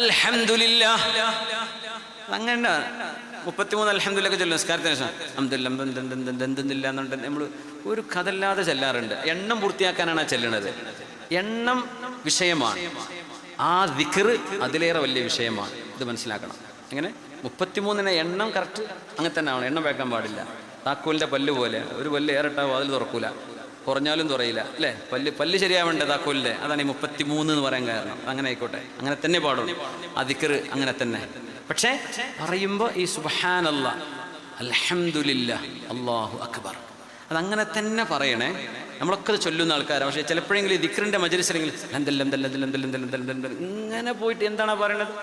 അൽഹംദുലില്ലാഹ്. അങ്ങനെ 33 അൽഹംദുലില്ലാഹ് ചൊല്ലും നിസ്കാരത്തിന് ശേഷം. എന്തെന്നില്ല എന്നുണ്ട് നമ്മൾ ഒരു കഥല്ലാതെ ചെല്ലാറുണ്ട്. എണ്ണം പൂർത്തിയാക്കാനാണ് ചെല്ലുന്നത്. എണ്ണം വിഷയമാണ്, ആ ദിക്ർ അതിലേറെ വലിയ വിഷയമാണ്. ഇത് മനസ്സിലാക്കണം. എങ്ങനെ 33 എണ്ണം കറക്റ്റ് അങ്ങനെ തന്നെ ആവണം. എണ്ണം വേക്കാൻ പാടില്ല. താക്കോലിൻ്റെ പല്ല് പോലെ ഒരു പല്ല് ഏറിട്ടാവും അതിൽ തുറക്കൂല, കുറഞ്ഞാലും തുറയില്ല അല്ലേ? പല്ല് ശരിയാവേണ്ടത് താക്കോലിൻ്റെ. അതാണ് ഈ 33 എന്ന് പറയാൻ കാരണം. അങ്ങനെ ആയിക്കോട്ടെ, അങ്ങനെ തന്നെ പാടുള്ളൂ. ആ ദിക്ർ അങ്ങനെ തന്നെ. പക്ഷേ പറയുമ്പോൾ ഈ സുബ്ഹാനല്ലാഹ്, അൽഹംദുലില്ലാഹ്, അല്ലാഹു അക്ബർ, അതങ്ങനെ തന്നെ പറയണേ. നമ്മളൊക്കെ ചൊല്ലുന്ന ആൾക്കാരാണ്. പക്ഷേ ചിലപ്പോഴെങ്കിലും ഈ ദിക്റിൻ്റെ മജ്‌ലിസിലെങ്കിൽ ഇങ്ങനെ പോയിട്ട് എന്താണ് പറയണത്?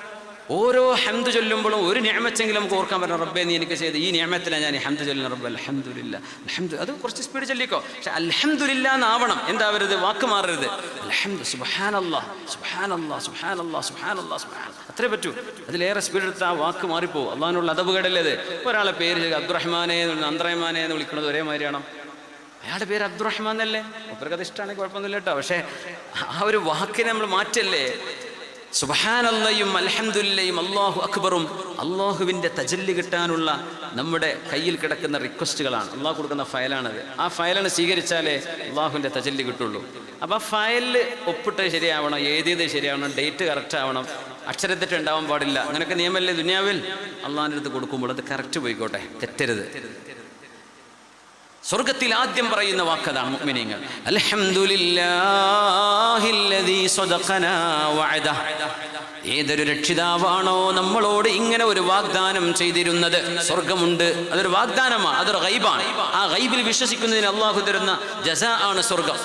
ഓരോ ഹംദ് ചൊല്ലുമ്പോഴും ഒരു നിഅമത്തെങ്കിലും നമുക്ക് ഓർക്കാൻ പറ്റണം. റബ്ബേ നീ എനിക്ക് ചെയ്ത് ഈ നിഅമത്തിലാണ് ഞാൻ ഈ ഹംദ് ചൊല്ലുന്നത്. റബ്ബ് അൽഹംദുലില്ലാഹ്, അത് കുറച്ച് സ്പീഡ് ചൊല്ലിക്കോ. പക്ഷെ അൽഹംദുലില്ലാഹ് എന്നാവണം. എന്താവരുത്? വാക്ക് മാറരുത്. സുബ്ഹാനല്ലാഹ്, സുബ്ഹാനല്ലാഹ്, സുബ്ഹാനല്ലാഹ്, സുബ്ഹാനല്ലാഹ്, സുബ്ഹാനല്ലാഹ്, അത്രേ പറ്റൂ. അതിലേറെ സ്പീഡ് എടുത്താൽ ആ വാക്ക് മാറിപ്പോവും. അള്ളാഹിനുള്ള അദബുകേടല്ലേ ഇത്? ഒരാളെ പേര് അബ്ദുറഹ്മാനെ അന്ത്രഹ്മാനെ എന്ന് വിളിക്കുന്നത് ഒരേമാതിരിയാണോ? അയാളുടെ പേര് അബ്ദുറഹ്മാൻ എന്നല്ലേ? അവർക്കത് ഇഷ്ടമാണെങ്കിൽ കുഴപ്പമൊന്നുമില്ല കേട്ടോ. പക്ഷേ ആ ഒരു വാക്കിനെ നമ്മൾ മാറ്റല്ലേ? സുബ്ഹാനല്ലാഹും അൽഹംദുലില്ലാഹും അല്ലാഹു അക്ബറും അള്ളാഹുവിൻ്റെ തജല്ലി കിട്ടാനുള്ള നമ്മുടെ കയ്യിൽ കിടക്കുന്ന റിക്വസ്റ്റുകളാണ്. അള്ളാഹു കൊടുക്കുന്ന ഫയലാണത്. ആ ഫയലാണ് സ്വീകരിച്ചാലേ അള്ളാഹുവിൻ്റെ തജല്ലി കിട്ടുള്ളൂ. അപ്പോൾ ആ ഫയലിൽ ഒപ്പിട്ട് ശരിയാവണം, എഴുതിയത് ശരിയാവണം, ഡേറ്റ് കറക്റ്റ് ആവണം, അക്ഷരത്തെറ്റ് ഉണ്ടാവാൻ പാടില്ല. അങ്ങനെയൊക്കെ നിയമമല്ലേ ദുനിയാവിൽ? അള്ളാഹിൻ്റെ അടുത്ത് കൊടുക്കുമ്പോൾ അത് കറക്റ്റ് പോയിക്കോട്ടെ, തെറ്റരുത്. സ്വർഗത്തിൽ ആദ്യം പറയുന്ന വാക്കതാണ് മുഅ്മിനീങ്ങൾ. അൽഹംദുലില്ലാഹില്ലദീ സദഖനാ വഅദഹ. ഏതൊരു രക്ഷിതാവാണോ നമ്മളോട് ഇങ്ങനെ ഒരു വാഗ്ദാനം ചെയ്തിരുന്നത്, സ്വർഗമുണ്ട്, അതൊരു വാഗ്ദാനമാണ്, അതൊരു ഗൈബാണ്. ആ ഗൈബിൽ വിശ്വസിക്കുന്നതിന് അള്ളാഹു തരുന്ന ജസാ ആണ് സ്വർഗം.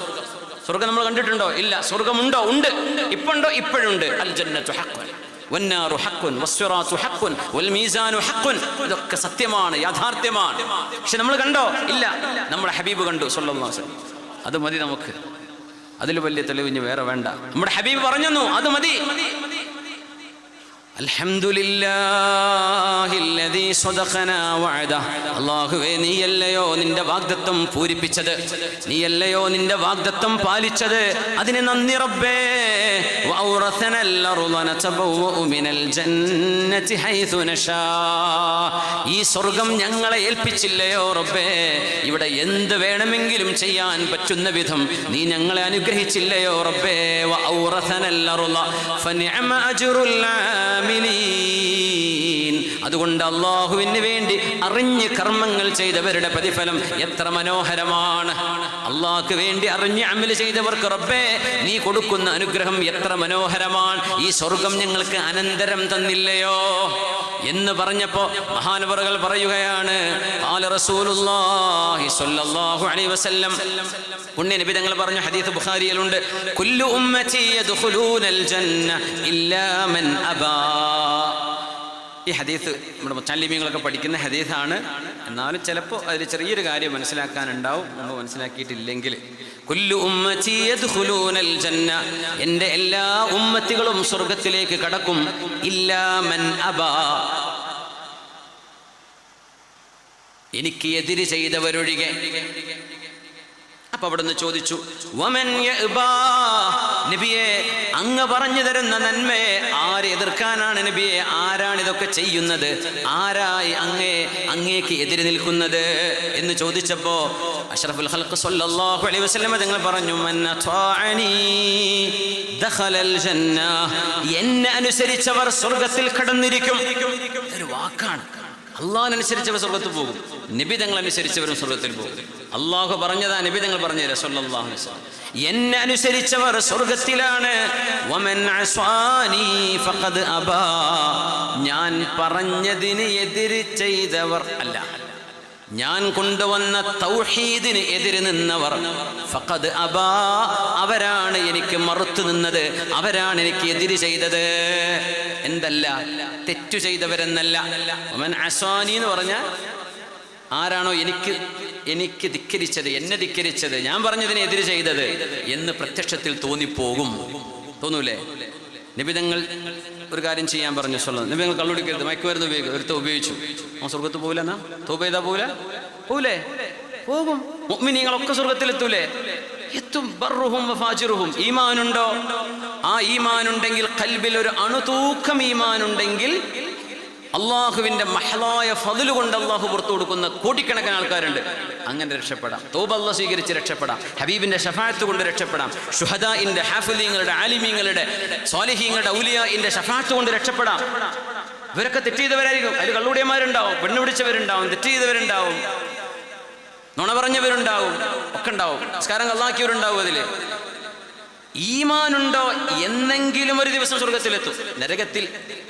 സ്വർഗം നമ്മൾ കണ്ടിട്ടുണ്ടോ? ഇല്ല. സ്വർഗമുണ്ടോ? ഉണ്ട്. ഇപ്പോഴുണ്ടോ? ഇപ്പോഴുണ്ട്. അൽ ജന്നത്തു ഹഖ്ഖുൻ വന്നാറു ഹഖ്ഖുൻ വസ്സിറാത്തു ഹഖ്ഖുൻ വൽമീസാനു ഹഖ്ഖുൻ. ഇതൊക്കെ സത്യമാണ്, യാഥാർത്ഥ്യമാണ്. പക്ഷെ നമ്മൾ കണ്ടോ? ഇല്ല. നമ്മുടെ ഹബീബ് കണ്ടു സ്വല്ലല്ലാഹു അലൈഹി വസല്ലം. അത് മതി നമുക്ക്. അതിൽ വലിയ തെളിവിഞ്ഞ് വേറെ വേണ്ട. നമ്മുടെ ഹബീബ് പറഞ്ഞു, അത് മതി. അൽഹംദുലില്ലാഹില്ലദീ സദഖനാ വഅദഹ. അല്ലാഹുവേ, നീയല്ലയോ നിന്റെ വാഗ്ദത്തം പൂരിപ്പിച്ചത്, നീയല്ലയോ നിന്റെ വാഗ്ദത്തം പാലിച്ചത്. അതിന് നന്ദി റബ്ബേ. വഔറസനൽ അർള നതബവ്വഉ മിനൽ ജന്നതി ഹൈതു നശാ. ഈ സ്വർഗം ഞങ്ങളെ ഏൽപ്പിച്ചില്ലയോ റബ്ബേ? ഇവിടെ എന്ത് വേണമെങ്കിലും ചെയ്യാൻ പറ്റുന്ന വിധം നീ ഞങ്ങളെ അനുഗ്രഹിച്ചില്ലയോ റബ്ബേ? വഔറസനൽ അർള ഫനിഅമ അജ്റുൽ ആമിലീൻ. അതുകൊണ്ട് അല്ലാഹുവിന് വേണ്ടി അറിഞ്ഞ് കർമ്മങ്ങൾ ചെയ്തവരുടെ പ്രതിഫലം എത്ര മനോഹരമാണ്. അല്ലാഹുവിന് വേണ്ടി അറിഞ്ഞ് അമൽ ചെയ്തവർക്ക് റബ്ബേ നീ കൊടുക്കുന്ന അനുഗ്രഹം എത്ര മനോഹരമാണ്. ഈ സ്വർഗം ഞങ്ങൾക്ക് അനന്തരം തന്നില്ലയോ എന്ന് പറഞ്ഞപ്പോൾ മഹാനവറുകൾ പറയുകയാണ്, ഖാല റസൂലുള്ളാഹി സ്വല്ലല്ലാഹു അലൈഹി വസല്ലം, പുണ്യ നബി തങ്ങൾ പറഞ്ഞു, ഹദീസ് ബുഖാരിയിലുണ്ട്, കുല്ലു ഉമ്മതി യദ്ഖുലൂനൽ ജന്ന ഇല്ലാ മൻ അബാ. ഈ ഹദീസ് നമ്മുടെ മുത്തല്ലിമീങ്ങളൊക്കെ പഠിക്കുന്ന ഹദീസാണ്. എന്നാലും ചിലപ്പോൾ അതിൽ ചെറിയൊരു കാര്യം മനസ്സിലാക്കാനുണ്ടാവും, നമ്മൾ മനസ്സിലാക്കിയിട്ടില്ലെങ്കിൽ. കുല്ലു ഉമ്മതി യദ്ഖുലൂനൽ ജന്ന, എൻ്റെ എല്ലാ ഉമ്മത്തികളും സ്വർഗത്തിലേക്ക് കടക്കും, ഇല്ലാ മൻ അബാ, എനിക്ക് എതിര് ചെയ്തവരൊഴികെ. അപ്പൊ അവിടുന്ന് ചോദിച്ചു, വമൻ യഅബാ, നബിയെ അങ്ങ് പറഞ്ഞു തരുന്ന നന്മയെ ആരെ എതിർക്കാനാണ് നബിയെ? ആരാണിതൊക്കെ ചെയ്യുന്നത്? ആരായി അങ്ങേക്ക് എതിര് നിൽക്കുന്നത് എന്ന് ചോദിച്ചപ്പോ അഷ്റഫുൽ ഖൽഖ് സ്വല്ലല്ലാഹു അലൈഹി വസല്ലം തങ്ങൾ പറഞ്ഞു, മൻ അത്വാഅനി ദഖലൽ ജന്ന, എന്നെ അനുസരിച്ചവർ സ്വർഗ്ഗത്തിൽ കടന്നിരിക്കും. ഒരു വാക്കാണ്. അള്ളാഹുവിനനുസരിച്ചവർ സ്വർഗ്ഗത്തിൽ പോകും, നബി തങ്ങൾ അനുസരിച്ചവരും സ്വർഗ്ഗത്തിൽ പോകും. അള്ളാഹു പറഞ്ഞതാ, നബി തങ്ങൾ പറഞ്ഞുതരാം സ്വല്ലല്ലാഹു അലൈഹി വസല്ലം. എന്നെ അനുസരിച്ചവർ സ്വർഗ്ഗത്തിലാണ്. വമൻ അസ്വാനി ഫഖദ് അബാ, ഞാൻ പറഞ്ഞതിന് എതിര് ചെയ്തവർ അല്ല, ഞാൻ കൊണ്ടുവന്ന തൗഹീദിന് എതിര് നിന്നവർ, ഫഖദ് അബാ, അവരാണ് എനിക്ക് മറുത്തു നിന്നത്, അവരാണ് എനിക്ക് എതിര് ചെയ്തത്. എന്തല്ല, തെറ്റു ചെയ്തവരെന്നല്ല. വമൻ അസ്വാനി എന്ന് പറഞ്ഞാൽ ആരാണോ എനിക്ക് ധിക്കരിച്ചത്, എന്നെ ധിക്കരിച്ചത്, ഞാൻ പറഞ്ഞതിനെ എതിര് ചെയ്തത് എന്ന് പ്രത്യക്ഷത്തിൽ തോന്നിപ്പോകും. തോന്നൂലേ? നിബിധങ്ങൾ ഒരു കാര്യം ചെയ്യാൻ പറഞ്ഞു, നിബിധങ്ങൾ കള്ളുടിക്കരുത്, മയക്കുമരുന്ന് ഉപയോഗിച്ചു, ആ സ്വർഗത്ത് പോകില്ലെന്നാ? തൗബ ചെയ്താ പോകൂലേ? പോകും. മുഅ്മിനീങ്ങളൊക്കെ സ്വർഗത്തിലെത്തൂലേ? എത്തും. ബർറുഹും വഫാജിറുഹും. ഈമാനുണ്ടോ, ആ ഈമാനുണ്ടെങ്കിൽ, ഖൽബിൽ ഒരു അണുതൂക്കം ഈമാനുണ്ടെങ്കിൽ, അള്ളാഹുവിന്റെ മഹലായ ഫദ്ല് കൊണ്ട് അള്ളാഹു പുറത്തു കൊടുക്കുന്ന കോടിക്കണക്കിന് ആൾക്കാരുണ്ട്. അങ്ങനെ രക്ഷപ്പെടാം. തൗബ അല്ലാഹ് സ്വീകരിച്ച് രക്ഷപ്പെടാം. ഹബീബിന്റെ ശഫാഅത്ത് കൊണ്ട് രക്ഷപ്പെടാം. ശുഹദാഇന്റെ, ഹാഫിളീങ്ങളുടെ, ആലിമീങ്ങളുടെ, സ്വാലിഹീങ്ങളുടെ, ഔലിയാഇന്റെ ശഫാഅത്ത് കൊണ്ട് രക്ഷപ്പെടാം. ഇവരൊക്കെ തെറ്റ് ചെയ്തവരായിരിക്കും. അതിൽ കള്ളുടിയന്മാരുണ്ടാവും, പെണ്ണു പിടിച്ചവരുണ്ടാവും, തെറ്റ് ചെയ്തവരുണ്ടാവും, നുണ പറഞ്ഞവരുണ്ടാവും, ഒക്കെ ഉണ്ടാവും. നിസ്കാരം കള്ളാക്കിയവരുണ്ടാവും. അതില് ഈമാനുണ്ടോ എന്നെങ്കിലും ഒരു ദിവസം സ്വർഗത്തിലെത്തും. നരകത്തിൽ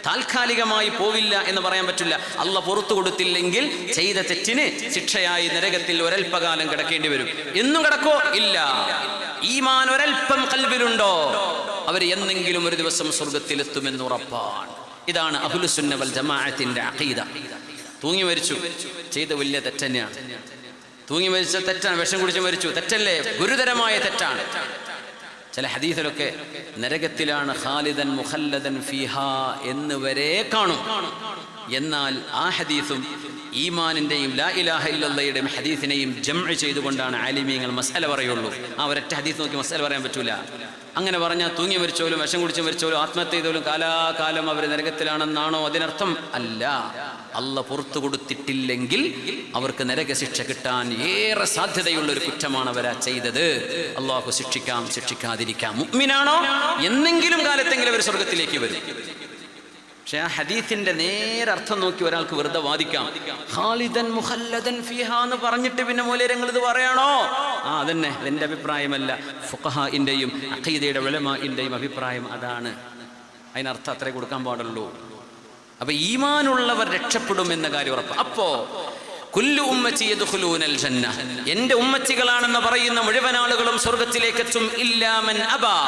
താൽക്കാലികമായി പോവില്ല എന്ന് പറയാൻ പറ്റില്ല. അള്ളാഹ് പുറത്തു കൊടുത്തില്ലെങ്കിൽ ചെയ്ത തെറ്റിന് ശിക്ഷയായി നരകത്തിൽ ഒരൽപ്പകാലം കിടക്കേണ്ടി വരും. എന്നും കിടക്കോ? ഇല്ല. ഈമാൻ ഒരൽപ്പം ഖൽബിലുണ്ടോ അവർ എന്നെങ്കിലും ഒരു ദിവസം സ്വർഗത്തിലെത്തുമെന്ന് ഉറപ്പാണ്. ഇതാണ് അഹ്ലുസുന്ന വൽ ജമാഅത്തിന്റെ അഖീദ. തൂങ്ങി മരിച്ചു, ചെയ്ത വലിയ തെറ്റന്നെയാണ്. തൂങ്ങി മരിച്ച തെറ്റാണ്. വിഷം കുടിച്ച് മരിച്ചു, തെറ്റല്ലേ? ഗുരുതരമായ തെറ്റാണ്. ചില ഹദീസിലൊക്കെ നരകത്തിലാണ് ഖാലിദൻ മുഖല്ലദൻ ഫീഹാ എന്ന് വരെ കാണും. എന്നാൽ ആ ഹദീസും ഈമാനിന്റെയും ലാ ഇലാഹ ഇല്ലല്ലാഹയുടെയും ഹദീസിനെയും ജംഅ് ചെയ്തുകൊണ്ടാണ് ആലിമീങ്ങൾ മസ്അല പറയുള്ളൂ. ആ ഒരൊറ്റ ഹദീസ് നോക്കി മസ്അല പറയാൻ പറ്റൂല. അങ്ങനെ പറഞ്ഞാൽ തൂങ്ങി മരിച്ചോലും വിഷം കുടിച്ച് മരിച്ചോലും ആത്മഹത്യ ചെയ്തോലും കാലാകാലം അവർ നരകത്തിലാണെന്നാണോ അതിനർത്ഥം? അല്ല. അള്ളാഹ് പുറത്തു കൊടുത്തിട്ടില്ലെങ്കിൽ അവർക്ക് നരകശിക്ഷ കിട്ടാൻ ഏറെ സാധ്യതയുള്ള ഒരു കുറ്റമാണ് അവരാ ചെയ്തത്. അള്ളാഹു ശിക്ഷിക്കാം, ശിക്ഷിക്കാതിരിക്കാം. മുഅ്മിനാണോ എന്നെങ്കിലും കാലത്തെങ്കിലും അവർ സ്വർഗത്തിലേക്ക് വരും. പക്ഷെ ആ ഹദീസിന്റെ നേരെ അർത്ഥം നോക്കി ഒരാൾക്ക് വെറുതെ വാദിക്കാം. ഖാലിദൻ മുഖല്ലദൻ ഫീഹാ എന്ന് പറഞ്ഞിട്ട് പിന്നെ മൂലരങ്ങൾ ഇത് പറയാണോ? അതന്നെ, എന്റെ അഭിപ്രായമല്ല, ഫുഖഹാഇന്റെയും അഖീദയുടെ ഉലമാഇന്റെയും അഭിപ്രായം അതാണ്. അതിനർത്ഥം അത്രേ കൊടുക്കാൻ പാടുള്ളൂ. അപ്പൊ ഈമാനുള്ളവർ രക്ഷപ്പെടുമെന്ന കാര്യം ഉറപ്പ്. അപ്പോ കുല്ലു ഉമ്മത്തി യദ്ഖുലൂനൽ ജന്ന, എന്റെ ഉമ്മത്തികളാണെന്ന് പറയുന്ന മുഴുവൻ ആളുകളും സ്വർഗത്തിലേക്ക് എത്തും. ഇല്ലാ മൻ അബാ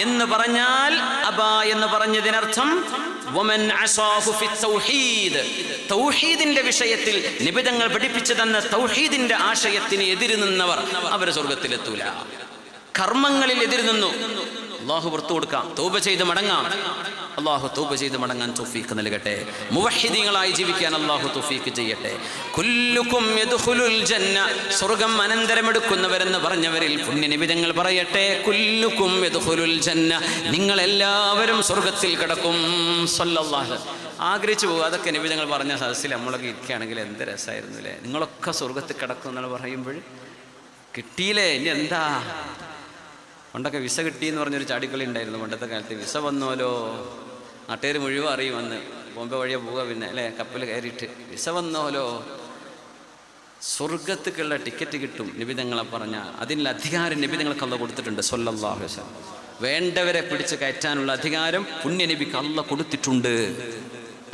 എന്ന് പറഞ്ഞാൽ, അബാ എന്ന് പറഞ്ഞതിനർത്ഥം വമൻ അസാഹു ഫി തൗഹീദ്, തൗഹീദിന്റെ വിഷയത്തിൽ നിബിധങ്ങൾ പഠിപ്പിച്ചു തന്ന തൗഹീദിന്റെ ആശയത്തിന് എതിര് നിന്നവർ അവർ സ്വർഗത്തിലെത്തൂല. കർമ്മങ്ങളിൽ എതിര് നിന്നു, അള്ളാഹു പുറത്തു കൊടുക്കാം. തൗബ ചെയ്ത് മടങ്ങാം. അള്ളാഹു തൗബ ചെയ്ത് മടങ്ങാൻ തൗഫീഖ് നൽകട്ടെ. മുവഹ്ഹിദീങ്ങളായി ജീവിക്കാൻ അള്ളാഹു തൗഫീഖ് ചെയ്യട്ടെ. കുല്ലുക്കും യദ്ഖുലുൽ ജന്ന, സ്വർഗം അനന്തരമെടുക്കുന്നവരെന്ന് പറഞ്ഞവരിൽ പുണ്യനിബിധങ്ങൾ പറയട്ടെ, കുല്ലുക്കും യദ്ഖുലുൽ ജന്ന, നിങ്ങൾ എല്ലാവരും സ്വർഗത്തിൽ കിടക്കും. സല്ലല്ലാഹു ആഗ്രഹിച്ചു പോകും. അതൊക്കെ നിബിധങ്ങൾ പറഞ്ഞ സദസ്സിൽ നമ്മളൊക്കെ ഇരിക്കുകയാണെങ്കിൽ എന്ത് രസമായിരുന്നു അല്ലേ? നിങ്ങളൊക്കെ സ്വർഗത്തിൽ കിടക്കും എന്നാണ് പറയുമ്പോൾ കിട്ടിയില്ലേ? ഇനി എന്താ? പണ്ടൊക്കെ വിസ കിട്ടിയെന്ന് പറഞ്ഞൊരു ചാടിക്കളി ഉണ്ടായിരുന്നു പണ്ടത്തെ കാലത്ത്. വിസ വന്നോലോ, നാട്ടുകാർ മുഴുവൻ അറിയും. വന്ന് ബോംബെ വഴിയെ പോവുക, പിന്നെ അല്ലേ കപ്പൽ കയറിയിട്ട് വിസ വന്നോലോ. സ്വർഗത്തേക്കുള്ള ടിക്കറ്റ് കിട്ടും നിബിധങ്ങളെ പറഞ്ഞാൽ. അതിനുള്ള അധികാരം നിബിധങ്ങൾക്ക് അള്ളാഹ് കൊടുത്തിട്ടുണ്ട്. സ്വല്ലല്ലാഹു അലൈഹി വസല്ലം വേണ്ടവരെ പിടിച്ച് കയറ്റാനുള്ള അധികാരം പുണ്യ നബിക്ക് അള്ളാഹ് കൊടുത്തിട്ടുണ്ട്.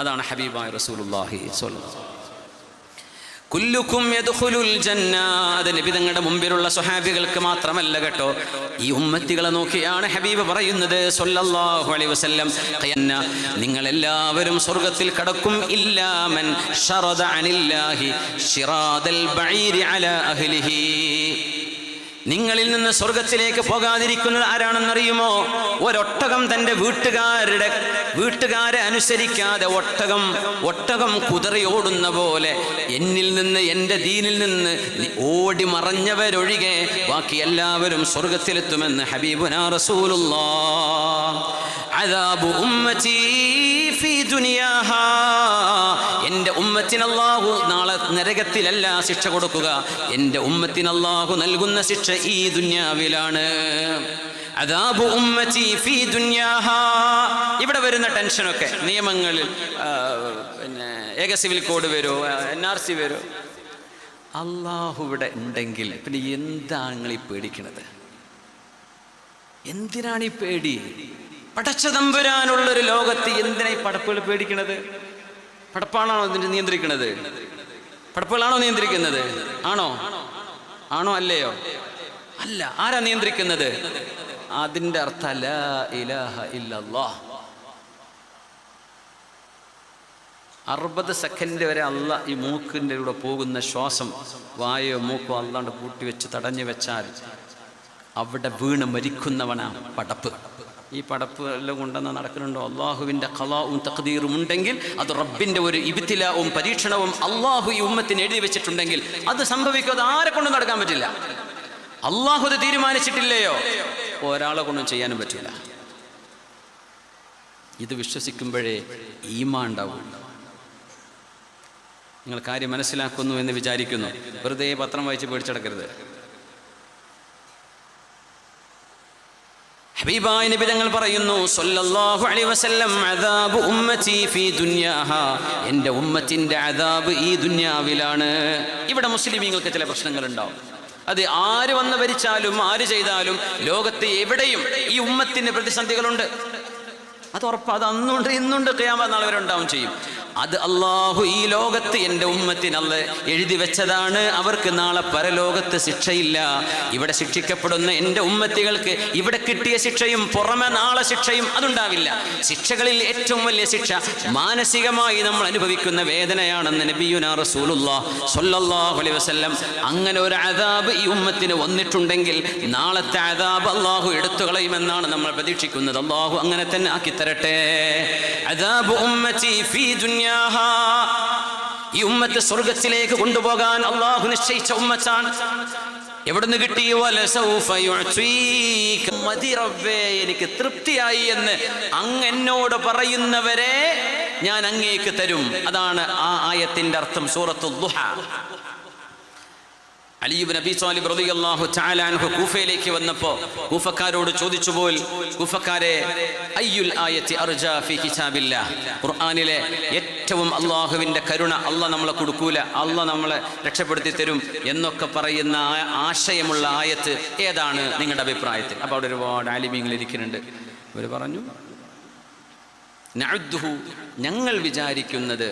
അതാണ് ഹബീബായ റസൂലുള്ളാഹി സ്വല്ലല്ലാഹു. കുല്ലുക്കും യദ്ഖുലുൽ ജന്ന, അത് നബി തങ്ങളുടെ മുമ്പിലുള്ള സ്വഹാബികൾക്ക് മാത്രമല്ല കേട്ടോ, ഈ ഉമ്മത്തികളെ നോക്കിയാണ് ഹബീബ് പറയുന്നത് സ്വല്ലല്ലാഹു അലൈഹി വസല്ലം, നിങ്ങൾ എല്ലാവരും സ്വർഗ്ഗത്തിൽ കടക്കും. ഇല്ലാ മൻ ശറദ അനില്ലാഹി ശിറാദൽ ബഈരി അലാ അഹ്ലിഹി, നിങ്ങളിൽ നിന്ന് സ്വർഗത്തിലേക്ക് പോകാതിരിക്കുന്നത് ആരാണെന്നറിയുമോ? ഒരൊട്ടകം തൻ്റെ വീട്ടുകാരെ അനുസരിക്കാതെ ഒട്ടകം കുതിരയോടുന്ന പോലെ എന്നിൽ നിന്ന്, എൻ്റെ ദീനിൽ നിന്ന് ഓടി മറഞ്ഞവരൊഴികെ ബാക്കി എല്ലാവരും സ്വർഗത്തിലെത്തുമെന്ന് ഹബീബുനാ റസൂലുള്ളാഹ്. അദാബു ഉമ്മതി ഫീ ദുനിയാഹാ, എൻ്റെ ഉമ്മത്തിന് അല്ലാഹു നാളെ നരകത്തിലല്ല ശിക്ഷ കൊടുക്കുക, എൻ്റെ ഉമ്മത്തിന് അല്ലാഹു നൽകുന്ന ശിക്ഷ ഈ ദുനിയാവിലാണ്. അദാബു ഉമ്മതി ഫീ ദുനിയാഹാ. ഇവിടെ വരുന്ന ടെൻഷനൊക്കെ നിയമങ്ങളിൽ, പിന്നെ ഏക സിവിൽ കോഡ് വരുമോ, NRC വരുമോ? അല്ലാഹു ഇവിടെ ഉണ്ടെങ്കിൽ പിന്നെ എന്താണ് നിങ്ങൾ ഈ പേടിക്കണത്? എന്തിനാണ് ഈ പേടി? പടച്ച തമ്പുരാനുള്ളൊരു ലോകത്ത് എന്തിനാ ഈ പടപ്പുകൾ പേടിക്കണത്? പടപ്പാണോ ഇതിനെ നിയന്ത്രിക്കുന്നത്? പടപ്പുകളാണോ നിയന്ത്രിക്കുന്നത്? ആണോ അല്ലയോ? അല്ല. ആരാ നിയന്ത്രിക്കുന്നത്? അതിൻ്റെ അർത്ഥം ലാ ഇലാഹ ഇല്ലല്ലാഹ്. 60 സെക്കൻഡ് വരെ അള്ളാഹ് ഈ മൂക്കിൻ്റെ കൂടെ പോകുന്ന ശ്വാസം, വായോ മൂക്കോ അല്ലാണ്ട് കൂട്ടിവെച്ച് തടഞ്ഞു വെച്ചാൽ അവിടെ വീണ് മരിക്കുന്നവനാണ് പടപ്പ്. ഈ പടപ്പ് എല്ലാം കൊണ്ടുവന്ന് നടക്കുന്നുണ്ടോ? അള്ളാഹുവിൻ്റെ ഖളാഉം തഖ്ദീറും ഉണ്ടെങ്കിൽ, അത് റബ്ബിൻ്റെ ഒരു ഇബ്തിലാവും പരീക്ഷണവും അള്ളാഹു ഈ ഉമ്മത്തിന് എഴുതി വെച്ചിട്ടുണ്ടെങ്കിൽ അത് സംഭവിക്കും. അത് ആരെ കൊണ്ടും നടക്കാൻ പറ്റില്ല. അള്ളാഹു അത് തീരുമാനിച്ചിട്ടില്ലയോ, ഒരാളെ കൊണ്ടും ചെയ്യാനും പറ്റില്ല. ഇത് വിശ്വസിക്കുമ്പോഴേ ഈമാൻ ഉണ്ടാവും. നിങ്ങൾ കാര്യം മനസ്സിലാക്കുന്നു എന്ന് വിചാരിക്കുന്നു. വെറുതെ പത്രം വായിച്ച് പേടിച്ചടക്കരുത്. ഹബീബായ നബി തങ്ങൾ പറയുന്നു സല്ലല്ലാഹു അലൈഹി വസല്ലം, അദാബു ഉമ്മതി ഫീ ദുനിയാഹാ, എൻ്റെ ഉമ്മത്തിൻ്റെ അദാബ് ഈ ദുനിയാവിലാണ്. ഇവിടെ മുസ്ലിമീങ്ങൾക്ക് ചില പ്രശ്നങ്ങൾ ഉണ്ടാവും. അത് ആര് വന്ന് ഭരിച്ചാലും ആര് ചെയ്താലും ലോകത്ത് എവിടെയും ഈ ഉമ്മത്തിന് പ്രതിസന്ധികളുണ്ട്. അത് ഉറപ്പാണ്. അത് അന്നുണ്ട് ഇന്നുണ്ട്, ഖിയാമത്ത് നാൾ വരെ ഉണ്ടാവും ചെയ്യും. അത് അള്ളാഹു ഈ ലോകത്ത് എൻ്റെ ഉമ്മത്തിനല്ല എഴുതി വെച്ചതാണ്. അവർക്ക് നാളെ പരലോകത്ത് ശിക്ഷയില്ല. ഇവിടെ ശിക്ഷിക്കപ്പെടുന്ന എൻ്റെ ഉമ്മത്തികൾക്ക് ഇവിടെ കിട്ടിയ ശിക്ഷയും പുറമെ നാളെ ശിക്ഷയും അതുണ്ടാവില്ല. ശിക്ഷകളിൽ ഏറ്റവും വലിയ ശിക്ഷ മാനസികമായി നമ്മൾ അനുഭവിക്കുന്ന വേദനയാണെന്ന് നബിയുനാ റസൂലുള്ളാഹി സ്വല്ലല്ലാഹു അലൈഹി വസല്ലം. അങ്ങനെ ഒരു അദാബ് ഈ ഉമ്മത്തിന് വന്നിട്ടുണ്ടെങ്കിൽ നാളത്തെ അദാബ് അള്ളാഹു എടുത്തു കളയുമെന്നാണ് നമ്മൾ പ്രതീക്ഷിക്കുന്നത്. അള്ളാഹു അങ്ങനെ തന്നെ ആക്കി തരട്ടെ. അദാബു ഉമ്മതി ഫീ ദുനിയാഹാ, ഈ ഉമ്മത്ത് സ്വർഗത്തിലേക്ക് കൊണ്ടുപോകാൻ അള്ളാഹു നിശ്ചയിച്ച ഉമ്മത്താണ്. എവിടുന്ന് കിട്ടി? മതി റബ്ബേ, എനിക്ക് തൃപ്തിയായി എന്ന് അങ്ങ് എന്നോട് പറയുന്നവരെ ഞാൻ അങ്ങേക്ക് തരും. അതാണ് ആ ആയത്തിന്റെ അർത്ഥം. സൂറത്തുൽ ദുഹ. അലി ഇബ്നു അബീ ത്വാലിബ് റളിയല്ലാഹു തആല അൻഹു കൂഫയിലേക്ക് വന്നപ്പോൾ കൂഫക്കാരോട് ചോദിച്ചു പോൽ, കൂഫക്കാരെ, അയ്യുൽ ആയത്തി അർജാ ഫീ കിതാബില്ലാഹ്, ഖുർആനിലെ ഏറ്റവും അള്ളാഹുവിൻ്റെ കരുണ അള്ളാഹ് നമ്മളെ കൊടുക്കൂല, അള്ളാഹ് നമ്മളെ രക്ഷപ്പെടുത്തി തരും എന്നൊക്കെ പറയുന്ന ആശയമുള്ള ആയത്ത് ഏതാണ് നിങ്ങളുടെ അഭിപ്രായത്തിൽ? അപ്പോൾ അവിടെ ഒരുപാട് ആലിമീങ്ങൾ ഇരിക്കുന്നുണ്ട്. അവർ പറഞ്ഞു, നഅദ്ദുഹു, ഞങ്ങൾ വിചാരിക്കുന്നത്,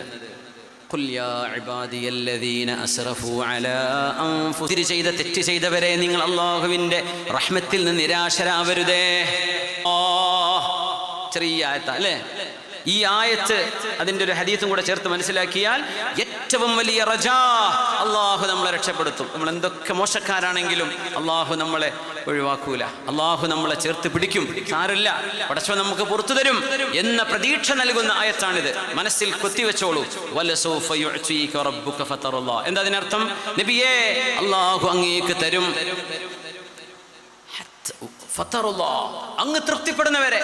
തെറ്റ് ചെയ്തവരെ നിങ്ങൾ അള്ളാഹുവിൻ്റെ റഹ്മത്തിൽ നിന്ന് നിരാശരാവരുതേ. ചെറിയ ആയത്താ അല്ലേ? ഈ ആയത്ത് അതിൻ്റെ ഒരു ഹദീസും കൂടെ ചേർത്ത് മനസ്സിലാക്കിയാൽ ഏറ്റവും വലിയ റജാ, അള്ളാഹു നമ്മളെ രക്ഷപ്പെടുത്തും. നമ്മൾ എന്തൊക്കെ മോശക്കാരാണെങ്കിലും അള്ളാഹു നമ്മളെ ഒഴിവാക്കൂല, അള്ളാഹു നമ്മളെ ചേർത്ത് പിടിക്കും. സാരമില്ല, പടച്ചവൻ നമുക്ക് പുറത്തു തരും എന്ന പ്രതീക്ഷ നൽകുന്ന ആയത്താണിത്. മനസ്സിൽ കൊത്തിവെച്ചോളൂ. വലസൗഫ യുഅ്തീക റബ്ബുക ഫതറല്ലാ. എന്താ അതിനർത്ഥം? നബിയേ, അള്ളാഹു അങ്ങേക്ക് തരും. അങ്ങ് തൃപ്തിപ്പെടുന്നവരെ.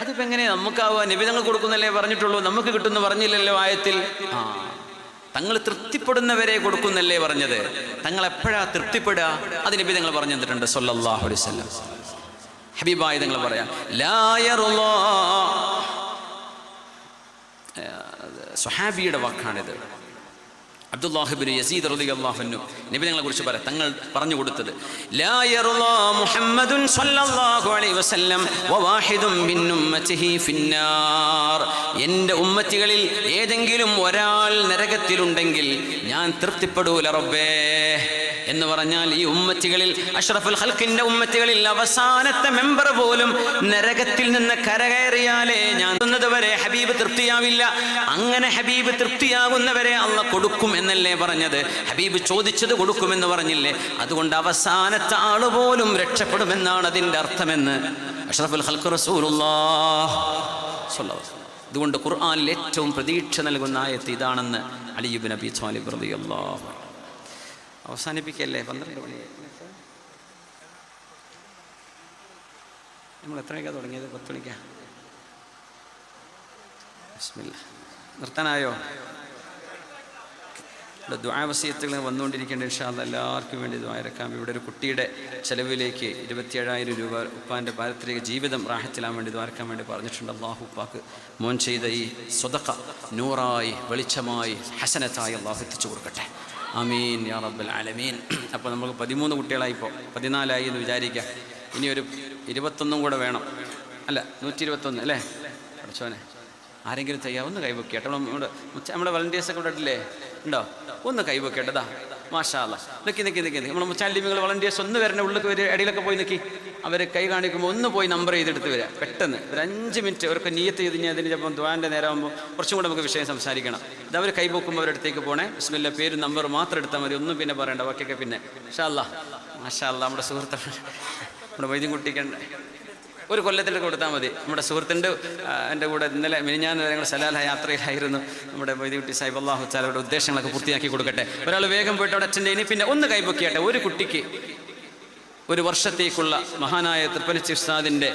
അതിപ്പോ എങ്ങനെയാ നമുക്കാവുക? നബി തങ്ങൾ കൊടുക്കുന്നല്ലേ പറഞ്ഞിട്ടുള്ളൂ, നമുക്ക് കിട്ടുന്നു പറഞ്ഞില്ലല്ലോ ആയത്തിൽ. തങ്ങൾ തൃപ്തിപ്പെടുന്നവരെ കൊടുക്കുന്നല്ലേ പറഞ്ഞത്. തങ്ങൾ എപ്പോഴാ തൃപ്തിപ്പെടുക? അത് നബി തങ്ങൾ പറഞ്ഞു തന്നിട്ടുണ്ട് സല്ലല്ലാഹു അലൈഹി വസല്ലം. ഹബീബായ തങ്ങൾ പറയാം, ലാ യർളാ, സ്വഹാബിയുടെ വാക്കാണിത്. അബ്ദുല്ലാഹി ഇബ്നു യസീദ് റളിയല്ലാഹു അൻഹു നബി തങ്ങളെ കുറിച്ച് പറയാം, തങ്ങൾ പറഞ്ഞു കൊടുത്തത്, ലാ യർളാ മുഹമ്മദുൻ സ്വല്ലല്ലാഹു അലൈഹി വസല്ലം വവാഹിദുൻ മിൻ ഉമ്മതിഹി ഫിന്നാർ. എൻ്റെ ഉമ്മത്തികളിൽ ഏതെങ്കിലും ഒരാൾ നരകത്തിലുണ്ടെങ്കിൽ ഞാൻ തൃപ്തിപ്പെടൂല റബ്ബേ. എന്ന് പറഞ്ഞാൽ ഈ ഉമ്മത്തികളിൽ, അഷ്റഫുൽ ഖൽഖിന്റെ ഉമ്മത്തികളിൽ അവസാനത്തെ മെമ്പർ പോലും നരകത്തിൽ നിന്ന് കരകയറിയാലേ ഞാൻ വരെ ഹബീബ് തൃപ്തിയാവില്ല. അങ്ങനെ ഹബീബ് തൃപ്തിയാകുന്നവരെ അള്ളാഹ് കൊടുക്കും എന്നല്ലേ പറഞ്ഞത്? ഹബീബ് ചോദിച്ചത് കൊടുക്കുമെന്ന് പറഞ്ഞില്ലേ? അതുകൊണ്ട് അവസാനത്തെ ആള് പോലും രക്ഷപ്പെടുമെന്നാണ് അതിൻ്റെ അർത്ഥമെന്ന് അഷ്റഫുൽ ഖൽഖ് റസൂലുള്ളാഹി സ്വല്ലല്ലാഹു അലൈഹി വസല്ലം. അതുകൊണ്ട് ഖുർആനിൽ ഏറ്റവും പ്രതീക്ഷ നൽകുന്ന ആയത്ത് ഇതാണെന്ന് അലി ഇബ്നു അബീ ത്വാലിബ് റളിയല്ലാഹു അൻഹു. അവസാനിപ്പിക്കല്ലേ? 12 മണി. നമ്മൾ എത്ര മണിക്കാണ് തുടങ്ങിയത്? 10 മണിക്കാണ്. ബിസ്മില്ലാ. നിർത്താനായോ? ഇവിടെ ദുആ വസിയത്തുകൾ വന്നുകൊണ്ടിരിക്കേണ്ട. ഇൻഷാ അല്ലാഹ് എല്ലാവർക്കും വേണ്ടി ദുആ ഇറക്കാം. ഇവിടെ ഒരു കുട്ടിയുടെ ചെലവിലേക്ക് 27,000 രൂപ ഉപ്പാൻ്റെ പാരത്രിക ജീവിതം റാഹത്തിലാൻ വേണ്ടി ദുആ ഇറക്കാൻ വേണ്ടി പറഞ്ഞിട്ടുണ്ട്. അല്ലാഹു ഉപ്പാക്ക് മോൻ ചെയ്ത ഈ സ്വതഖ നൂറായി, വെളിച്ചമായി, ഹസനത്തായി അല്ലാഹു എത്തിച്ചു കൊടുക്കട്ടെ. ആമീൻ യാ റബ്ബൽ ആലമീൻ. അപ്പോൾ നമുക്ക് 13 കുട്ടികളായി, ഇപ്പോൾ 14 എന്ന് വിചാരിക്കുക. ഇനി ഒരു 21 കൂടെ വേണം, അല്ല 121 അല്ലേ? പഠിച്ചോനെ, ആരെങ്കിലും ഒന്ന് കൈവയ്ക്കട്ടെ. നമ്മുടെ വളണ്ടിയേഴ്സൊക്കെ ഇവിടെ ഇല്ലേ? ഉണ്ടോ? ഒന്ന് കൈവയ്ക്കട്ടതാ. മാഷാ അല്ലാ. നിൽക്കി നമ്മുടെ മുച്ചാലിമികൾ വളണ്ടിയേഴ്സ് ഒന്ന് വരണ ഉള്ളിലേക്ക് ഒരു ഇടയിലൊക്കെ പോയി നിൽക്കി. അവർ കൈ കാണിക്കുമ്പോൾ ഒന്ന് പോയി നമ്പർ ചെയ്തെടുത്ത് വരിക. പെട്ടെന്ന് ഒരു 5 മിനിറ്റ് അവർക്ക് നിയ്യത്ത് ചെയ്ത് കഴിഞ്ഞാൽ അതിന് ചിലപ്പം ദ്വാൻ്റെ നേരമാകുമ്പോൾ കുറച്ചും കൂടെ നമുക്ക് വിഷയം സംസാരിക്കണം. ഇത് അവർ കൈ പൊക്കുമ്പോൾ അവരടുത്തേക്ക് പോണേ. ബിസ്മില്ലാ, പേരും നമ്പർ മാത്രം എടുത്താൽ മതി, ഒന്നും പിന്നെ പറയണ്ട. ബാക്കിയൊക്കെ പിന്നെ. മാഷാ അല്ലാ, മാഷാ അല്ലാ. നമ്മുടെ സുഹൃത്ത്, നമ്മുടെ വൈദ്യം കുട്ടിക്കണ്ട, ഒരു കൊല്ലത്തിലൊക്കെ കൊടുത്താൽ മതി. നമ്മുടെ സുഹൃത്തിൻ്റെ എൻ്റെ കൂടെ ഇന്നലെ മിനിഞ്ഞാന്ന് ഞങ്ങൾ സലാല യാത്രയിലായിരുന്നു. നമ്മുടെ വൈദ്യുട്ടി സാഹിബ്, അല്ലാഹു തആല അവരുടെ ഉദ്ദേശങ്ങളൊക്കെ പൂർത്തിയാക്കി കൊടുക്കട്ടെ. ഒരാൾ വേഗം പോയിട്ട് അവിടെ അറ്റൻഡ് ചെയ്യണി. പിന്നെ ഒന്ന് കൈപൊക്കിയാട്ടെ. ഒരു കുട്ടിക്ക് ഒരു വർഷത്തേക്കുള്ള മഹാനായ തൃപ്പനച്ചി ഉസ്താദിൻ്റെ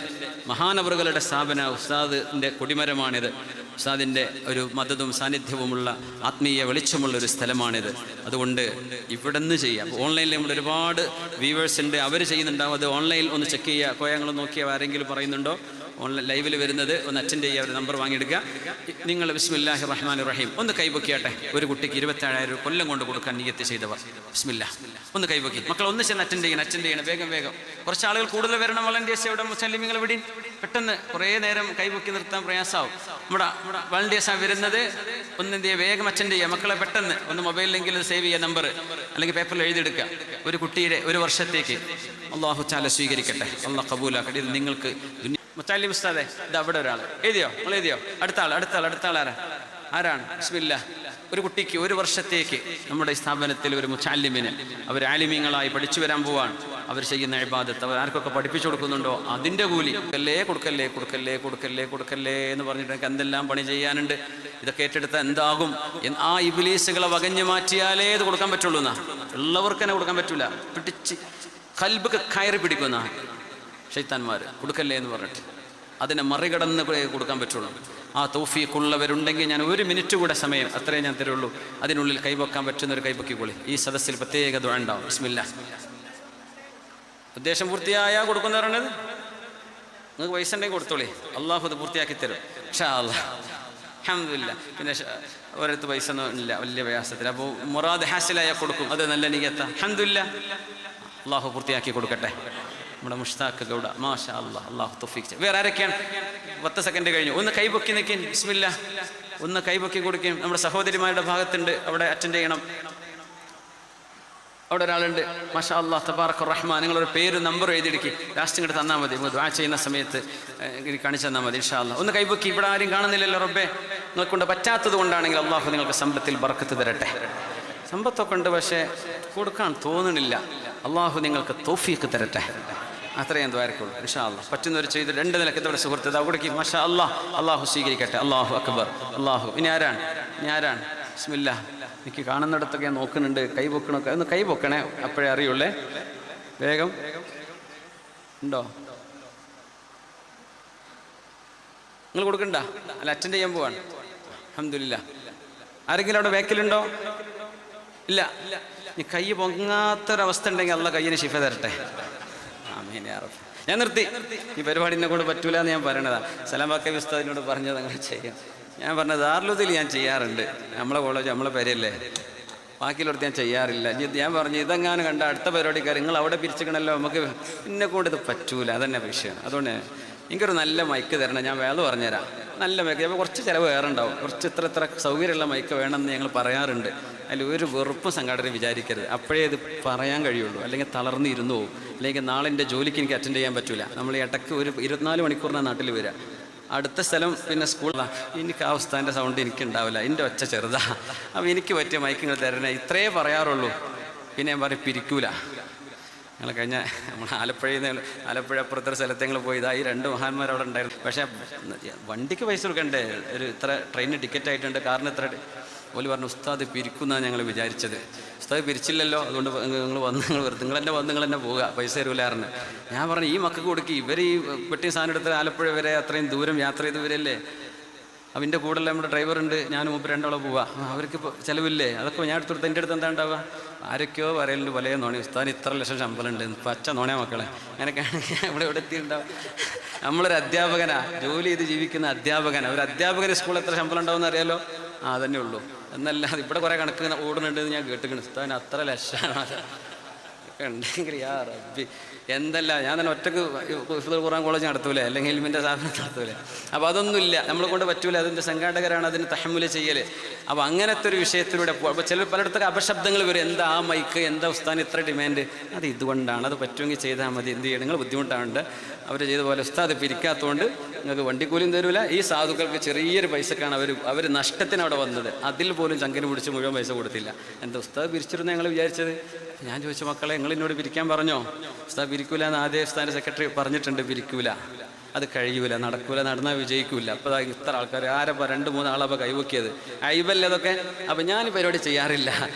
മഹാനവറുകളുടെ സ്ഥാപന ഉസ്താദിൻ്റെ കൊടിമരമാണിത്. ഉസ്താദിൻ്റെ ഒരു മദതും സാന്നിധ്യവുമുള്ള ആത്മീയ വെളിച്ചമുള്ള ഒരു സ്ഥലമാണിത്. അതുകൊണ്ട് ഇവിടെ നിന്ന് ചെയ്യാം. ഓൺലൈനിൽ നമ്മുടെ ഒരുപാട് വ്യൂവേഴ്സ് ഉണ്ട്, അവർ ചെയ്യുന്നുണ്ടാവും. അത് ഓൺലൈനിൽ ഒന്ന് ചെക്ക് ചെയ്യുക. കോയങ്ങൾ നോക്കിയാൽ ആരെങ്കിലും പറയുന്നുണ്ടോ ഓൺലൈൻ ലൈവിൽ വരുന്നത് ഒന്ന് അറ്റൻഡ് ചെയ്യുക, ഒരു നമ്പർ വാങ്ങിയെടുക്കുക. നിങ്ങൾ ബിസ്മില്ലാഹിർ റഹ്മാനിർ റഹീം ഒന്ന് കൈപൊക്കിയാട്ടെ. ഒരു കുട്ടിക്ക് 27,000 കൊല്ലം കൊണ്ട് കൊടുക്കാൻ നിയ്യത്ത് ചെയ്തവർ ബിസ്മില്ലാ ഒന്ന് കൈപൊക്കി. മക്കൾ ഒന്ന് ചെന്ന് അറ്റൻഡ് ചെയ്യണം വേഗം. കുറച്ച് ആളുകൾ കൂടുതൽ വരണം. വളണ്ടിയേഴ്സ് ഇവിടെ മുസ്ലിമീങ്ങൾ ഇവിടെ പെട്ടെന്ന് കുറേ നേരം കൈപൊക്കി നിർത്താൻ പ്രയാസമാവും. നമ്മുടെ വളണ്ടിയേഴ്സാണ് വരുന്നത്. ഒന്ന് എന്ത് ചെയ്യുക, വേഗം അറ്റൻഡ് ചെയ്യുക. മക്കളെ പെട്ടെന്ന് ഒന്ന് മൊബൈലിലെങ്കിലും സേവ് ചെയ്യുക നമ്പർ, അല്ലെങ്കിൽ പേപ്പറിൽ എഴുതിയെടുക്കുക. ഒരു കുട്ടിയുടെ ഒരു വർഷത്തേക്ക് അള്ളാഹു തആല സ്വീകരിക്കട്ടെ, അള്ളാഹ് കബൂലാക്കട്ടെ. ഇത് നിങ്ങൾക്ക് മുത്താലിം ഉസ്താദേ, ഇത് അവിടെ ഒരാൾ എഴുതിയോ, നമ്മൾ എഴുതിയോ? അടുത്ത ആൾ ആരാണ്? ബിസ്മില്ലാ. ഒരു കുട്ടിക്ക് ഒരു വർഷത്തേക്ക് നമ്മുടെ ഈ സ്ഥാപനത്തിൽ ഒരു മുത്താലിമിന്, അവർ ആലിമീങ്ങളായി പഠിച്ചു വരാൻ പോവാണ്. അവർ ചെയ്യുന്ന ഇബാദത്ത് അവർ ആർക്കൊക്കെ പഠിപ്പിച്ചു കൊടുക്കുന്നുണ്ടോ അതിൻ്റെ കൂലി കൊടുക്കല്ലേ എന്ന് പറഞ്ഞിട്ട് എനിക്ക് എന്തെല്ലാം പണി ചെയ്യാനുണ്ട്. ഇതൊക്കെ ഏറ്റെടുത്താൽ എന്താകും? ആ ഇബ്ലീസുകളെ വകഞ്ഞു മാറ്റിയാലേ ഇത് കൊടുക്കാൻ പറ്റുള്ളൂ എന്നാ. ഉള്ളവർക്ക് തന്നെ കൊടുക്കാൻ പറ്റൂല. പിടിച്ച് കൽബൊക്കെ കയറി പിടിക്കുന്ന ശൈത്താന്മാർ കൊടുക്കല്ലേ എന്ന് പറഞ്ഞിട്ട് അതിനെ മറികടന്ന് കൊടുക്കാൻ പറ്റുള്ളൂ. ആ തൗഫീഖുള്ളവരുണ്ടെങ്കിൽ ഞാൻ 1 മിനിറ്റ് കൂടെ സമയം അത്രേ ഞാൻ തരുള്ളൂ. അതിനുള്ളിൽ കൈവക്കാൻ പറ്റുന്ന ഒരു കൈവക്കിക്കോളി. ഈ സദസ്സിൽ പ്രത്യേക ദുആ ഉണ്ടാവും. ബിസ്മില്ലാ. ഉദ്ദേശം പൂർത്തിയായാ കൊടുക്കുന്നവരാണത്. നിങ്ങൾക്ക് പൈസ ഉണ്ടെങ്കിൽ കൊടുത്തോളി, അള്ളാഹു അത് പൂർത്തിയാക്കി തരും ഇൻഷാ അല്ലാഹ്. അൽഹംദുലില്ലാ. പിന്നെ ഒരിടത്ത് പൈസ ഒന്നും ഇല്ല, വലിയ പ്രയാസത്തിൽ. അപ്പോൾ മുറാദ് ഹാസിലായാൽ കൊടുക്കും, അത് നല്ല നിയ്യത്ത. അൽഹംദുലില്ലാ, അള്ളാഹു പൂർത്തിയാക്കി കൊടുക്കട്ടെ. നമ്മുടെ മുഷ്താഖ് ഗൗഡ മാഷാ അല്ലാഹ്, അള്ളാഹു തൗഫീഖ്. വേറെ ആരൊക്കെയാണ്? 10 സെക്കൻഡ് കഴിഞ്ഞു. ഒന്ന് കൈപൊക്കി നിൽക്കും. ബിസ്മില്ലാ. ഒന്ന് കൈപൊക്കി കൊടുക്കും. നമ്മുടെ സഹോദരിമാരുടെ ഭാഗത്തുണ്ട്, അവിടെ അറ്റൻഡ് ചെയ്യണം. അവിടെ ഒരാളുണ്ട്. മാഷാ അല്ലാഹ് തബാറക റഹ്മാൻ. നിങ്ങളൊരു പേര് നമ്പർ എഴുതിയെടുക്കി ലാസ്റ്റ് ഇങ്ങോട്ട് തന്നാൽ മതി. ദുആ ചെയ്യുന്ന സമയത്ത് കാണിച്ചു തന്നാൽ മതി ഇൻഷാ അല്ലാഹ്. ഒന്ന് കൈപൊക്കി. ഇവിടെ ആരും കാണുന്നില്ലല്ലോ റബ്ബേ. നിങ്ങൾക്കൊണ്ട് പറ്റാത്തത് കൊണ്ടാണെങ്കിൽ അള്ളാഹു നിങ്ങൾക്ക് സമ്പത്തിൽ ബർക്കത്ത് തരട്ടെ. സമ്പത്തൊക്കെ ഉണ്ട്, പക്ഷേ കൊടുക്കാൻ തോന്നണില്ല. അള്ളാഹു നിങ്ങൾക്ക് തൗഫീഖ് തരട്ടെ. അത്രയും ദ്വാരക്കുള്ളൂ ഇൻഷാ അല്ലാഹ്. പറ്റുന്നവർ ചെയ്ത് 2 നിലക്ക് ഇവിടെ സുഹൃത്ത് അവിടേക്ക് മാഷാ അല്ലാഹ്, അള്ളാഹു സ്വീകരിക്കട്ടെ. അള്ളാഹു അക്ബർ. അള്ളാഹു. ഇനി ആരാണ്? ബിസ്മില്ലാ. എനിക്ക് കാണുന്നിടത്തൊക്കെ ഞാൻ നോക്കുന്നുണ്ട്. കൈ പൊക്കണൊക്കെ ഒന്ന് കൈ പൊക്കണേ, അപ്പോഴേ അറിയുള്ളേ. വേഗം ഉണ്ടോ? നിങ്ങൾ കൊടുക്കണ്ട? അല്ല, അറ്റൻഡ് ചെയ്യാൻ പോവാണ്. അൽഹംദുലില്ലാ. ആരെങ്കിലും അവിടെ ബാക്കിലുണ്ടോ? ഇല്ല. നീ കൈ പൊങ്ങാത്തൊരവസ്ഥ ഉണ്ടെങ്കിൽ അള്ളാഹ് കയ്യിന് ശിഫ തരട്ടെ. ആമീൻ യാ റബ്ബ്. ഞാൻ നിർത്തി. ഈ പരിപാടി എന്നെ കൊണ്ട് പറ്റൂല എന്ന് ഞാൻ പറയണതാ. സലാം ബാക്കി ഉസ്താദിനോട് പറഞ്ഞത് അങ്ങനെ ചെയ്യാം. ഞാൻ പറഞ്ഞത് ദാറുൽ ഞാൻ ചെയ്യാറുണ്ട്, നമ്മളെ കോളേജ് നമ്മളെ പേരല്ലേ, ബാക്കിയുള്ളടത്ത് ഞാൻ ചെയ്യാറില്ല. ഞാൻ പറഞ്ഞു ഇതെങ്ങാനും കണ്ട അടുത്ത പരിപാടിക്കാർ നിങ്ങൾ അവിടെ പിരിച്ചിക്കണല്ലോ, നമുക്ക് എന്നെ കൊണ്ട് ഇത് പറ്റൂല, അതന്നെ വിഷയമാണ്. അതുകൊണ്ട് എനിക്കൊരു നല്ല മൈക്ക് തരണം, ഞാൻ വേള പറഞ്ഞുതരാം. നല്ല മൈക്ക്. അപ്പോൾ കുറച്ച് ചിലവ് വേറെ ഉണ്ടാവും, കുറച്ച് ഇത്ര സൗകര്യമുള്ള മൈക്ക് വേണമെന്ന് ഞങ്ങൾ പറയാറുണ്ട്. അതിൽ ഒരു വെറുപ്പും സംഘടന വിചാരിക്കരുത്. അപ്പോഴേ ഇത് പറയാൻ കഴിയുള്ളൂ, അല്ലെങ്കിൽ തളർന്ന് ഇരുന്നു പോകും. അല്ലെങ്കിൽ നാളെ എൻ്റെ ജോലിക്ക് എനിക്ക് അറ്റൻഡ് ചെയ്യാൻ പറ്റില്ല. നമ്മൾ ഈ ഇടയ്ക്ക് ഒരു 24 മണിക്കൂറിനാണ് നാട്ടിൽ വരിക. അടുത്ത സ്ഥലം പിന്നെ സ്കൂളാണ്. എനിക്ക് ആ ഉസ്താദിൻ്റെ സൗണ്ട് എനിക്കുണ്ടാവില്ല, എൻ്റെ ഒച്ച ചെറുതാ. അപ്പോൾ എനിക്ക് പറ്റിയ മൈക്കിങ്ങൾ തരണേ, ഇത്രയേ പറയാറുള്ളൂ. പിന്നെ ഞാൻ പറയും പിരിക്കൂല. ഞങ്ങൾ കഴിഞ്ഞ നമ്മൾ ആലപ്പുഴ അപ്പുറത്തൊരു സ്ഥലത്ത് ഞങ്ങൾ പോയി. ഈ 2 മഹാന്മാർ അവിടെ ഉണ്ടായിരുന്നു. പക്ഷേ വണ്ടിക്ക് പൈസ കൊടുക്കണ്ടേ? ഒരു ഇത്ര ട്രെയിനിന് ടിക്കറ്റ് ആയിട്ടുണ്ട്, കാറിന് ഇത്ര. ഓല് പറഞ്ഞു ഉസ്താദ് പിരിക്കുന്നാണ് ഞങ്ങൾ വിചാരിച്ചത്. ഉസ്താദ് പിരിച്ചില്ലല്ലോ, അതുകൊണ്ട് നിങ്ങൾ തന്നെ പോവുക, പൈസ തരൂലാറിന്. ഞാൻ പറഞ്ഞു ഈ മക്കൾക്ക് കൊടുക്കി, ഇവർ ഈ പെട്ടി സാധനം എടുത്ത് ആലപ്പുഴ വരെ അത്രയും ദൂരം യാത്ര ചെയ്ത് വരല്ലേ. അവൻ്റെ കൂടെ നമ്മുടെ ഡ്രൈവറുണ്ട്, ഞാനും 2 പോവാ. അവർക്ക് ഇപ്പോൾ ചിലവില്ലേ? അതൊക്കെ ഞാൻ എടുത്തു കൊടുത്ത് എൻ്റെ അടുത്ത് എന്താ ഉണ്ടാവുക? ആരൊക്കെയോ പറയലുണ്ട് പല നോണി, ഉസ്താദിന് ഇത്ര ലക്ഷം ശമ്പളം ഉണ്ട്, പച്ച നോണേ മക്കളെ. അങ്ങനെയൊക്കെയാണെങ്കിൽ ഇവിടെ എവിടെ എത്തിയിട്ടുണ്ടാവും. നമ്മളൊരു അധ്യാപകനാണ്, ജോലി ചെയ്ത് ജീവിക്കുന്ന അധ്യാപകനാണ്. ഒരു അധ്യാപകന് സ്കൂളിൽ എത്ര ശമ്പളം ഉണ്ടാവുമെന്ന് അറിയാലോ? അതന്നെ ഉള്ളൂ. എന്നല്ലാതെ ഇവിടെ കുറേ കണക്ക് ഓടുന്നുണ്ടെന്ന് ഞാൻ കേട്ടിട്ടുണ്ട്. ഉസ്താദിന് അത്ര ലക്ഷമാണ് ഒക്കെ ഉണ്ടെങ്കിൽ യാ റബ്ബി എന്തല്ല. ഞാൻ തന്നെ ഒറ്റക്ക് ഖുർആൻ കോളേജ് നടത്തൂലേ, അല്ലെങ്കിൽ ഇൽമിൻ്റെ സ്ഥാപനം നടത്തൂലേ. അപ്പോൾ അതൊന്നുമില്ല, നമ്മളെ കൊണ്ട് പറ്റൂല. അതിൻ്റെ സംഘാടകരാണ് അതിന് തഹമ്മുല് ചെയ്യൽ. അപ്പോൾ അങ്ങനത്തെ ഒരു വിഷയത്തിലൂടെ അപ്പോൾ ചില പലയിടത്തൊക്കെ അപശബ്ദങ്ങൾ വരും. എന്താ ആ മൈക്ക്, എന്താ ഉസ്താദിന് ഇത്ര ഡിമാൻഡ്? അത് ഇതുകൊണ്ടാണ്. അത് പറ്റുമെങ്കിൽ ചെയ്താൽ മതി. എന്ത് ചെയ്യണം? നിങ്ങൾ ബുദ്ധിമുട്ടാണ്ട് അവർ ചെയ്ത പോലെ ഉസ്താദ് പിരിക്കാത്തതുകൊണ്ട് നിങ്ങൾക്ക് വണ്ടിക്കൂലിയും തരൂല. ഈ സാധുക്കൾക്ക് ചെറിയൊരു പൈസക്കാണ് അവർ നഷ്ടത്തിന് അവിടെ വന്നത്. അതിൽ പോലും ചങ്കിന് പിടിച്ച് മുഴുവൻ പൈസ കൊടുത്തില്ല. എന്താ ഉസ്താദ് പിരിച്ചിരുന്ന ഞങ്ങൾ വിചാരിച്ചത്? ഞാൻ ചോദിച്ചു, മക്കളെ നിങ്ങൾ എന്നോട് പിരിക്കാൻ പറഞ്ഞോ? ഉസ്താദ് പിരിക്കൂല എന്ന് ആദ്യം ഉസ്താദിൻ്റെ സെക്രട്ടറി പറഞ്ഞിട്ടുണ്ട്, പിരിക്കൂല. അത് കഴിയൂല, നടക്കൂല, നടന്നാൽ വിജയിക്കൂല. അപ്പോൾ ഇത്ര ആൾക്കാർ ആരപ്പോൾ 2-3 ആളപ്പോൾ കൈവക്കിയത് അയ്യബല്ലേ അതൊക്കെ. അപ്പോൾ ഞാൻ പരിപാടി ചെയ്യാറില്ല.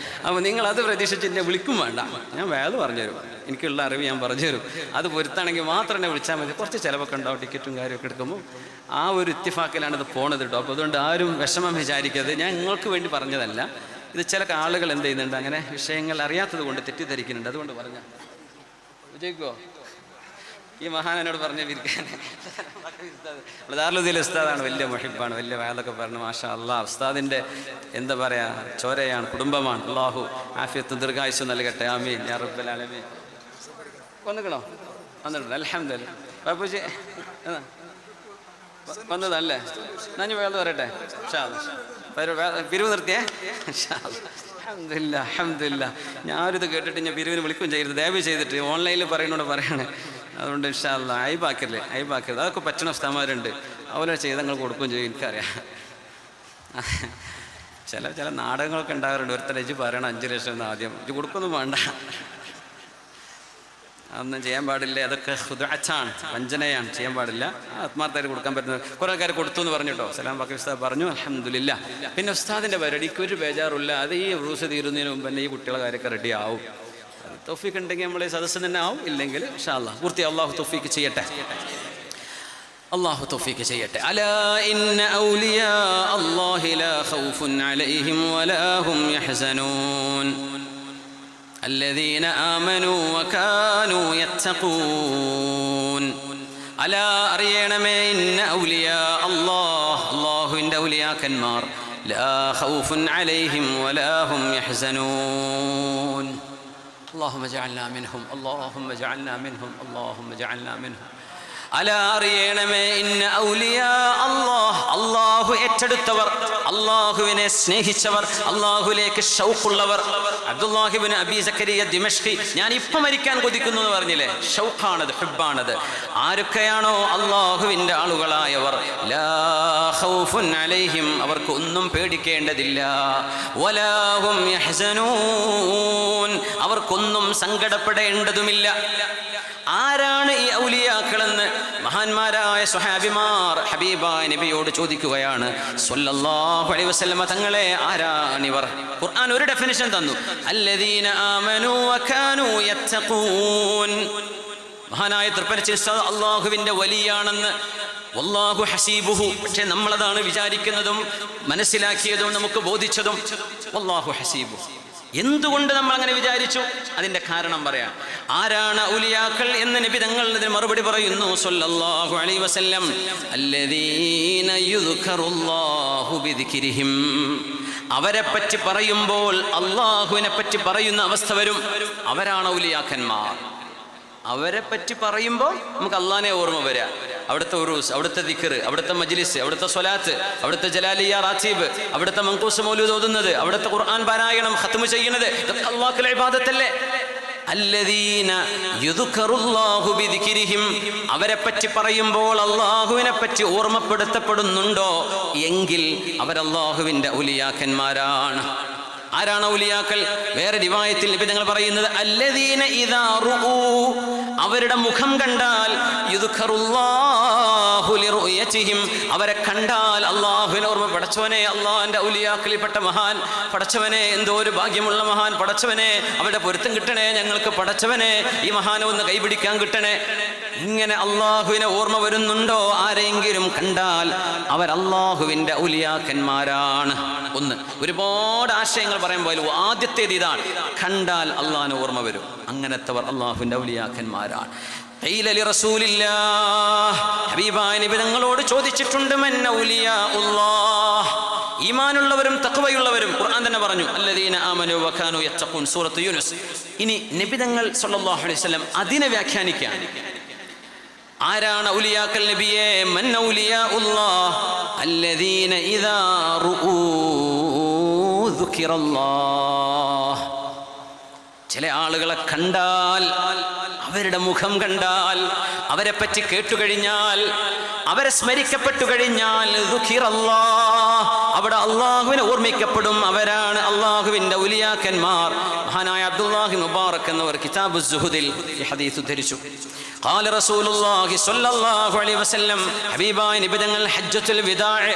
അപ്പോൾ നിങ്ങളത് പ്രതീക്ഷിച്ച് എന്നെ വിളിക്കും വേണ്ട, ഞാൻ വേദ പറഞ്ഞുതരും, എനിക്കുള്ള അറിവ് ഞാൻ പറഞ്ഞുതരും. അത് പൊരുത്താണെങ്കിൽ മാത്രം എന്നെ വിളിച്ചാൽ മതി. കുറച്ച് ചിലവൊക്കെ ഉണ്ടാവും, ടിക്കറ്റും കാര്യമൊക്കെ എടുക്കുമ്പോൾ. ആ ഒരു ഇത്തിഫാക്കിലാണ് ഇത് പോണത് കേട്ടോ. അപ്പോൾ അതുകൊണ്ട് ആരും വിഷമം വിചാരിക്കരുത്, ഞാൻ നിങ്ങൾക്ക് വേണ്ടി പറഞ്ഞതല്ല. ഇത് ചില ആളുകൾ എന്ത് ചെയ്യുന്നുണ്ട്, അങ്ങനെ വിഷയങ്ങൾ അറിയാത്തത് കൊണ്ട് തെറ്റിദ്ധരിക്കുന്നുണ്ട്. അതുകൊണ്ട് പറഞ്ഞ വിജയിക്കുമോ? ഈ മഹാനോട് പറഞ്ഞ വിരിക്കാൻ ദാറുൽ ഉസ്താദാണ്, വലിയ മുഹിബാണ്, വലിയ വയലൊക്കെ പറഞ്ഞു. മാഷാ അല്ലാഹ്, ഉസ്താദിൻ്റെ എന്താ പറയുക, ചോരയാണ്, കുടുംബമാണ്. അല്ലാഹു ആഫിയത്തും ദീർഘായുസ്സും നൽകട്ടെ. ആമീൻ യാ റബ്ബൽ ആലമീൻ. വന്നിക്കണോ? വന്നിട്ടുണ്ട്, അൽഹംദുലില്ലാ. ബാപ്പുജി വന്നതല്ലേ? ഞാൻ വേദ പറയട്ടെ. പിരിവ് നിർത്തിയേ? അൽഹംദുലില്ലാ, അൽഹംദുലില്ലാ. ഞാനിത് കേട്ടിട്ട് ഞാൻ പിരിവിന് വിളിക്കുകയും ചെയ്യരുത്, ദയവ് ചെയ്തിട്ട്. ഓൺലൈനിൽ പറയുന്നോട് പറയണേ. അതുകൊണ്ട് ഇൻഷാ അല്ലാഹ് അയ്ബാക്കരുത്, അയ്ബാക്കരുത്. അതൊക്കെ പറ്റുന്ന ഉസ്താദന്മാരുണ്ട്, അവരെ ചെയ്ത് നിങ്ങൾ കൊടുക്കുകയും ചെയ്യും, എനിക്കറിയാം. ചില നാടകങ്ങളൊക്കെ ഉണ്ടാകാറുണ്ട്. ഒരുത്തരം ഇജ്ജ് പറയണം 5 ലക്ഷം എന്ന് ആദ്യം, ഇജ്ജ് കൊടുക്കൊന്നും വേണ്ട, അതൊന്നും ചെയ്യാൻ പാടില്ല. അതൊക്കെ ഖുദ്അത്താണ്, വഞ്ചനയാണ്, ചെയ്യാൻ പാടില്ല. ആത്മാർത്ഥമായിട്ട് കൊടുക്കാൻ പറ്റുന്നത്. കുറേ ആൾക്കാർ കൊടുത്തു എന്ന് പറഞ്ഞിട്ടോ, സലാം ബാക്കി ഉസ്താദ് പറഞ്ഞു, അൽഹംദുലില്ലാ. പിന്നെ ഉസ്താദിൻ്റെ പരിപാടിക്ക് ഒരു ബേജാറില്ല. അത് ഈ റൂസ് തീരുന്നതിന് മുമ്പ് തന്നെ ഈ കുട്ടികളെ കാര്യമൊക്കെ റെഡി ആവും. അത് തൗഫീഖ് ഉണ്ടെങ്കിൽ നമ്മൾ സദസ്സ് തന്നെ ആവും, ഇല്ലെങ്കിൽ ഇൻഷാ അല്ലാഹ് പൂർത്തി അള്ളാഹു തൗഫീഖ് ചെയ്യട്ടെ, അള്ളാഹു തൗഫീഖ് ചെയ്യട്ടെ. അലാ ഇന്ന ഔലിയാ അല്ലാഹി ലാ ഖൗഫുൻ അലൈഹിം വലാ ഹും യഹ്സനൂൻ الذين آمنوا وكانوا يتقون. അലാ അറിയണമേ, ഇന്ന ഔലിയാ അല്ലാഹ്, അല്ലാഹുവിൻ്റെ ഔലിയാക്കന്മാർ, ലാ ഖൗഫുൻ അലൈഹിം വലാ ഹും യഹ്സനൂൻ. اللهم اجعلنا منهم اللهم اجعلنا منهم اللهم اجعلنا منهم. അലാ അറിയണമേ, ഇന്ന ഔലിയാ അല്ലാഹ്, അല്ലാഹു ഏറ്റെടുത്തവർ, അല്ലാഹുവിനെ സ്നേഹിച്ചവർ, അല്ലാഹുവിലേക്ക് ഷൗഖുള്ളവർ. അബ്ദുല്ലാഹി ഇബ്നു അബീ സക്കരിയ ദിമഷ്കി, ഞാൻ ഇപ്പം മരിക്കാൻ കൊതിക്കുന്നു എന്ന് പറഞ്ഞില്ലേ, ഷൗഖാണത്, ഹുബ്ബാണത്. ആരൊക്കെയാണോ അല്ലാഹുവിൻ്റെ ആളുകളായവർ, ലാ ഖൗഫുൻ അലൈഹിം, അവർക്ക് ഒന്നും പേടിക്കേണ്ടതില്ല, വലാ ഹും യഹ്സനൂൻ, അവർക്കൊന്നും സങ്കടപ്പെടേണ്ടതുമില്ല. ആരാണ് ഈ ഔലിയാക്കളെന്ന് മഹാന്മാരായ സ്വഹാബിമാർ ഹബീബായ നബിയോട് ചോദിക്കുകയാണ് സ്വല്ലല്ലാഹു അലൈഹി വസല്ലമ തങ്ങളെ, ആരാണിവർ? ഖുർആൻ ഒരു ഡെഫിനിഷൻ തന്നു, അല്ലദീന ആമനൂ വകാനൂ യത്തഖൂൻ. മഹാനായ തൃപ്പരച്ചി അല്ലാഹുവിൻ്റെ വലിയാണെന്ന്, വല്ലാഹു ഹസീബുഹു. പക്ഷേ നമ്മളതാണ് വിചാരിക്കുന്നതും മനസ്സിലാക്കിയതും നമുക്ക് ബോധിച്ചതും. വല്ലാഹു ഹസീബുഹു. എന്തുകൊണ്ട് നമ്മൾ അങ്ങനെ വിചാരിച്ചു? അതിന്റെ കാരണം പറയാം. ആരാണ് ഔലിയാക്കൾ എന്ന് നബി തങ്ങൾ ഇതിന് മറുപടി പറയുന്നു സ്വല്ലല്ലാഹു അലൈഹി വസല്ലം, അല്ലദീന യുദ്കറുല്ലാഹു ബിദിക്രിഹിം. അവരെ പറ്റി പറയുമ്പോൾ അല്ലാഹുവിനെ പറ്റി പറയുന്ന അവസ്ഥ വരും, അവരാണ് ഔലിയാക്കന്മാർ. അവരെ പറ്റി പറയുമ്പോൾ നമുക്ക് അള്ളാഹിനെ ഓർമ്മ വരിക. അവിടുത്തെ ഉറൂസ്, അവിടുത്തെ ദിക്ർ, അവിടുത്തെ മജ്ലിസ്, അവിടുത്തെ സ്വലാത്ത്, അവിടുത്തെ ജലാലിയ റാത്തീബ്, അവിടുത്തെ മൻഖൂസ് മൗലൂദ് ഓതുന്നത്, അവിടുത്തെ ഖുർആൻ പാരായണം, ഖത്മ് ചെയ്യുന്നത്, ഇതൊക്കെ അല്ലാഹുവിന്റെ ഇബാദത്തല്ലേ. അല്ലദീന യുദ്കറുല്ലാഹു ബിദിക്രിഹിം. അവരെ പറ്റി പറയുമ്പോൾ അല്ലാഹുവിനെ പറ്റി ഓർമ്മപ്പെടുത്തപ്പെടുന്നുണ്ടോ എങ്കിൽ അവർ അല്ലാഹുവിന്റെ ഔലിയാക്കന്മാരാണ്. ആരാണ് ഔലിയാക്കൾ? വേറെ റിവായത്തിൽ നബി തങ്ങൾ പറയുന്നത് അല്ലദീന ഇദാ റുഊ, അവരുടെ മുഖം കണ്ടാൽ, യുദ്കറുല്ലാഹു ലിറുയതിഹിം, അവരെ കണ്ടാൽ അല്ലാഹുവിനെ ഓർമ്മ. പടച്ചവനെ, അല്ലാഹുവിന്റെ ഔലിയാക്കളിൽപ്പെട്ട മഹാൻ, പടച്ചവനെ എന്തോ ഒരു ഭാഗ്യമുള്ള മഹാൻ, പടച്ചവനെ അവരുടെ പൊരുത്തം കിട്ടണേ ഞങ്ങൾക്ക്, പടച്ചവനെ ഈ മഹാനെ ഒന്ന് കൈപിടിക്കാൻ കിട്ടണേ. ഇങ്ങനെ അല്ലാഹുവിനെ ഓർമ്മ വരുന്നുണ്ടോ? ആരെങ്കിലും കണ്ടാൽ അവർ അല്ലാഹുവിന്റെ ഔലിയാക്കന്മാരാണ്. ഒന്ന്, ഒരുപാട് ആശയങ്ങൾ പറയാൻ പോയാലും ആദ്യത്തേത് ഇതാണ്, കണ്ടാൽ അള്ളാഹിനെ ഓർമ്മ വരും. അങ്ങനത്തെവർ അല്ലാഹുവിന്റെ ഔലിയാക്കന്മാരാണ്. ഖീല ലിറസൂലില്ലാഹ്, ഹബീബായ നബി തങ്ങളോട് ചോദിച്ചിട്ടുണ്ട്, മൻ ഔലിയാഉല്ലാഹ്, ഈമാനുള്ളവരും തഖ്വയുള്ളവരും. ഖുർആൻ തന്നെ പറഞ്ഞു അല്ലദീന ആമനൂ വകാനൂ യത്തഖൂൻ, സൂറത്ത് യൂനുസ്. ഇനി നബി തങ്ങൾ സല്ലല്ലാഹു അലൈഹി വസല്ലം അതിനെ വ്യാഖ്യാനിക്കാൻ, ആരാണ് ഔലിയാക്കൾ നബിയെ? മൻ ഔലിയാഉല്ലാഹ് അല്ലദീന ഇദാ റുഊ ദുകിറല്ലാഹ്. ചില ആളുകളെ കണ്ടാൽ, അവരുടെ മുഖം കണ്ടാൽ, അവരെ പറ്റി കേട്ടുകഴിഞ്ഞാൽ, അവരെ സ്മരിക്കപ്പെട്ടു കഴിഞ്ഞാൽ, ദുകിറല്ലാഹ്, അവിടെ അള്ളാഹുവിനെ ഓർമ്മിക്കപ്പെടും. അവരാണ് അള്ളാഹുവിൻ്റെ ഔലിയാക്കന്മാർ. മഹാനായ അബ്ദുല്ലാഹി മുബാറക് എന്നവർ കിതാബു സുഹുദിൽ ഈ ഹദീസ് ഉദ്ധരിച്ചു. ഖാല റസൂലുള്ളാഹി സ്വല്ലല്ലാഹു അലൈഹി വസല്ലം, ഹബീബായ നബി തങ്ങൾ ഹജ്ജത്തുൽ വിദാഅ്,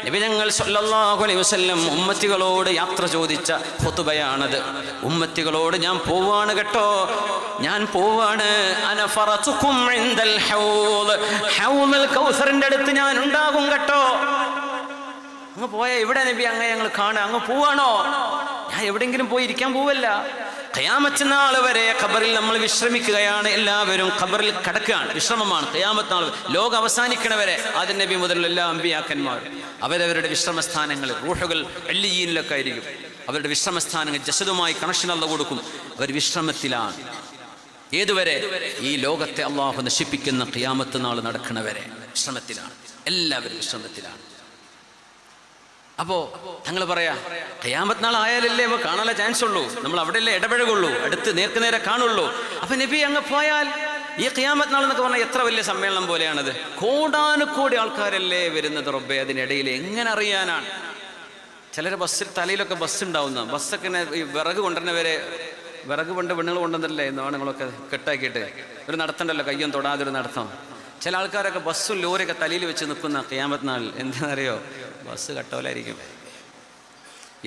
നബി തങ്ങൾ സ്വല്ലല്ലാഹു അലൈഹി വസല്ലം ഉമ്മത്തികളോട് യാത്ര ചോദിച്ച ഖുതുബയാണത്. ഉമ്മത്തികളോട് ഞാൻ പോവാണ് കേട്ടോ, ഞാൻ പോവാണ്. അന ഫറതുകും ഇൻദൽ ഹൗദ്, ഹൗദുൽ കൗസറിന്റെ അടുത്ത് ഞാൻ ഉണ്ടാകും കേട്ടോ. അങ്ങ് പോയാ എവിടെ നബി? അങ്ങ് ഞങ്ങൾ കാണാൻ അങ്ങ് പോവാണോ? ഞാൻ എവിടെയെങ്കിലും പോയി ഇരിക്കാൻ പോവല്ല. ഖിയാമത്ത് നാൾ വരെ ഖബറിൽ നമ്മൾ വിശ്രമിക്കുകയാണ്. എല്ലാവരും ഖബറിൽ കിടക്കുകയാണ്, വിശ്രമമാണ്. ഖിയാമത്ത് നാൾ ലോകം അവസാനിക്കണവരെ ആദ്യ നബി മുതലുള്ള എല്ലാ അമ്പിയാക്കന്മാർ അവരവരുടെ വിശ്രമസ്ഥാനങ്ങൾ, റൂഹുകൾ എല്ലിയീനിലൊക്കെ ആയിരിക്കും. അവരുടെ വിശ്രമസ്ഥാനങ്ങൾ ജസദുമായി കണക്ഷൻ അല്ല കൊടുക്കും. അവർ വിശ്രമത്തിലാണ്. ഏതുവരെ? ഈ ലോകത്തെ അള്ളാഹു നശിപ്പിക്കുന്ന ഖിയാമത്ത് നാൾ നടക്കണവരെ വിശ്രമത്തിലാണ്. എല്ലാവരും വിശ്രമത്തിലാണ്. അപ്പോ തങ്ങൾ പറയാ, ഖിയാമത്ത് നാൾ ആയാലല്ലേ നമുക്ക് കാണാനുള്ള ചാൻസ് ഉള്ളൂ, നമ്മൾ അവിടെയല്ലേ ഇടപഴകുള്ളൂ, അടുത്ത് നേർക്കുനേരെ കാണുള്ളൂ. അപ്പൊ നബി അങ്ങ് പോയാൽ ഈ ഖിയാമത്ത് നാൾ എന്നൊക്കെ പറഞ്ഞാൽ എത്ര വലിയ സമ്മേളനം പോലെയാണത്. കോടാനുകോടി ആൾക്കാരല്ലേ വരുന്നത് റബ്ബേ. അതിനിടയിൽ എങ്ങനെ അറിയാനാണ്? ചിലർ ബസ്സിൽ തലയിലൊക്കെ ബസ് ഉണ്ടാവുന്ന ബസ്സൊക്കെ ഈ വിറക് കൊണ്ടുവരുന്നവരെ, വിറക് കൊണ്ട് പെണ്ണുങ്ങൾ കൊണ്ടുവന്നില്ലേ ആണുങ്ങളൊക്കെ കെട്ടാക്കിയിട്ട് ഒരു നടത്തണ്ടല്ലോ, കയ്യും തൊടാതൊരു നടത്തം. ചില ആൾക്കാരൊക്കെ ബസ്സും ലോറിയൊക്കെ തലയിൽ വെച്ച് നിൽക്കുന്ന ഖിയാമത്ത് നാൾ എന്താണെന്നറിയോ? ബസ് കട്ടോലായിരിക്കും.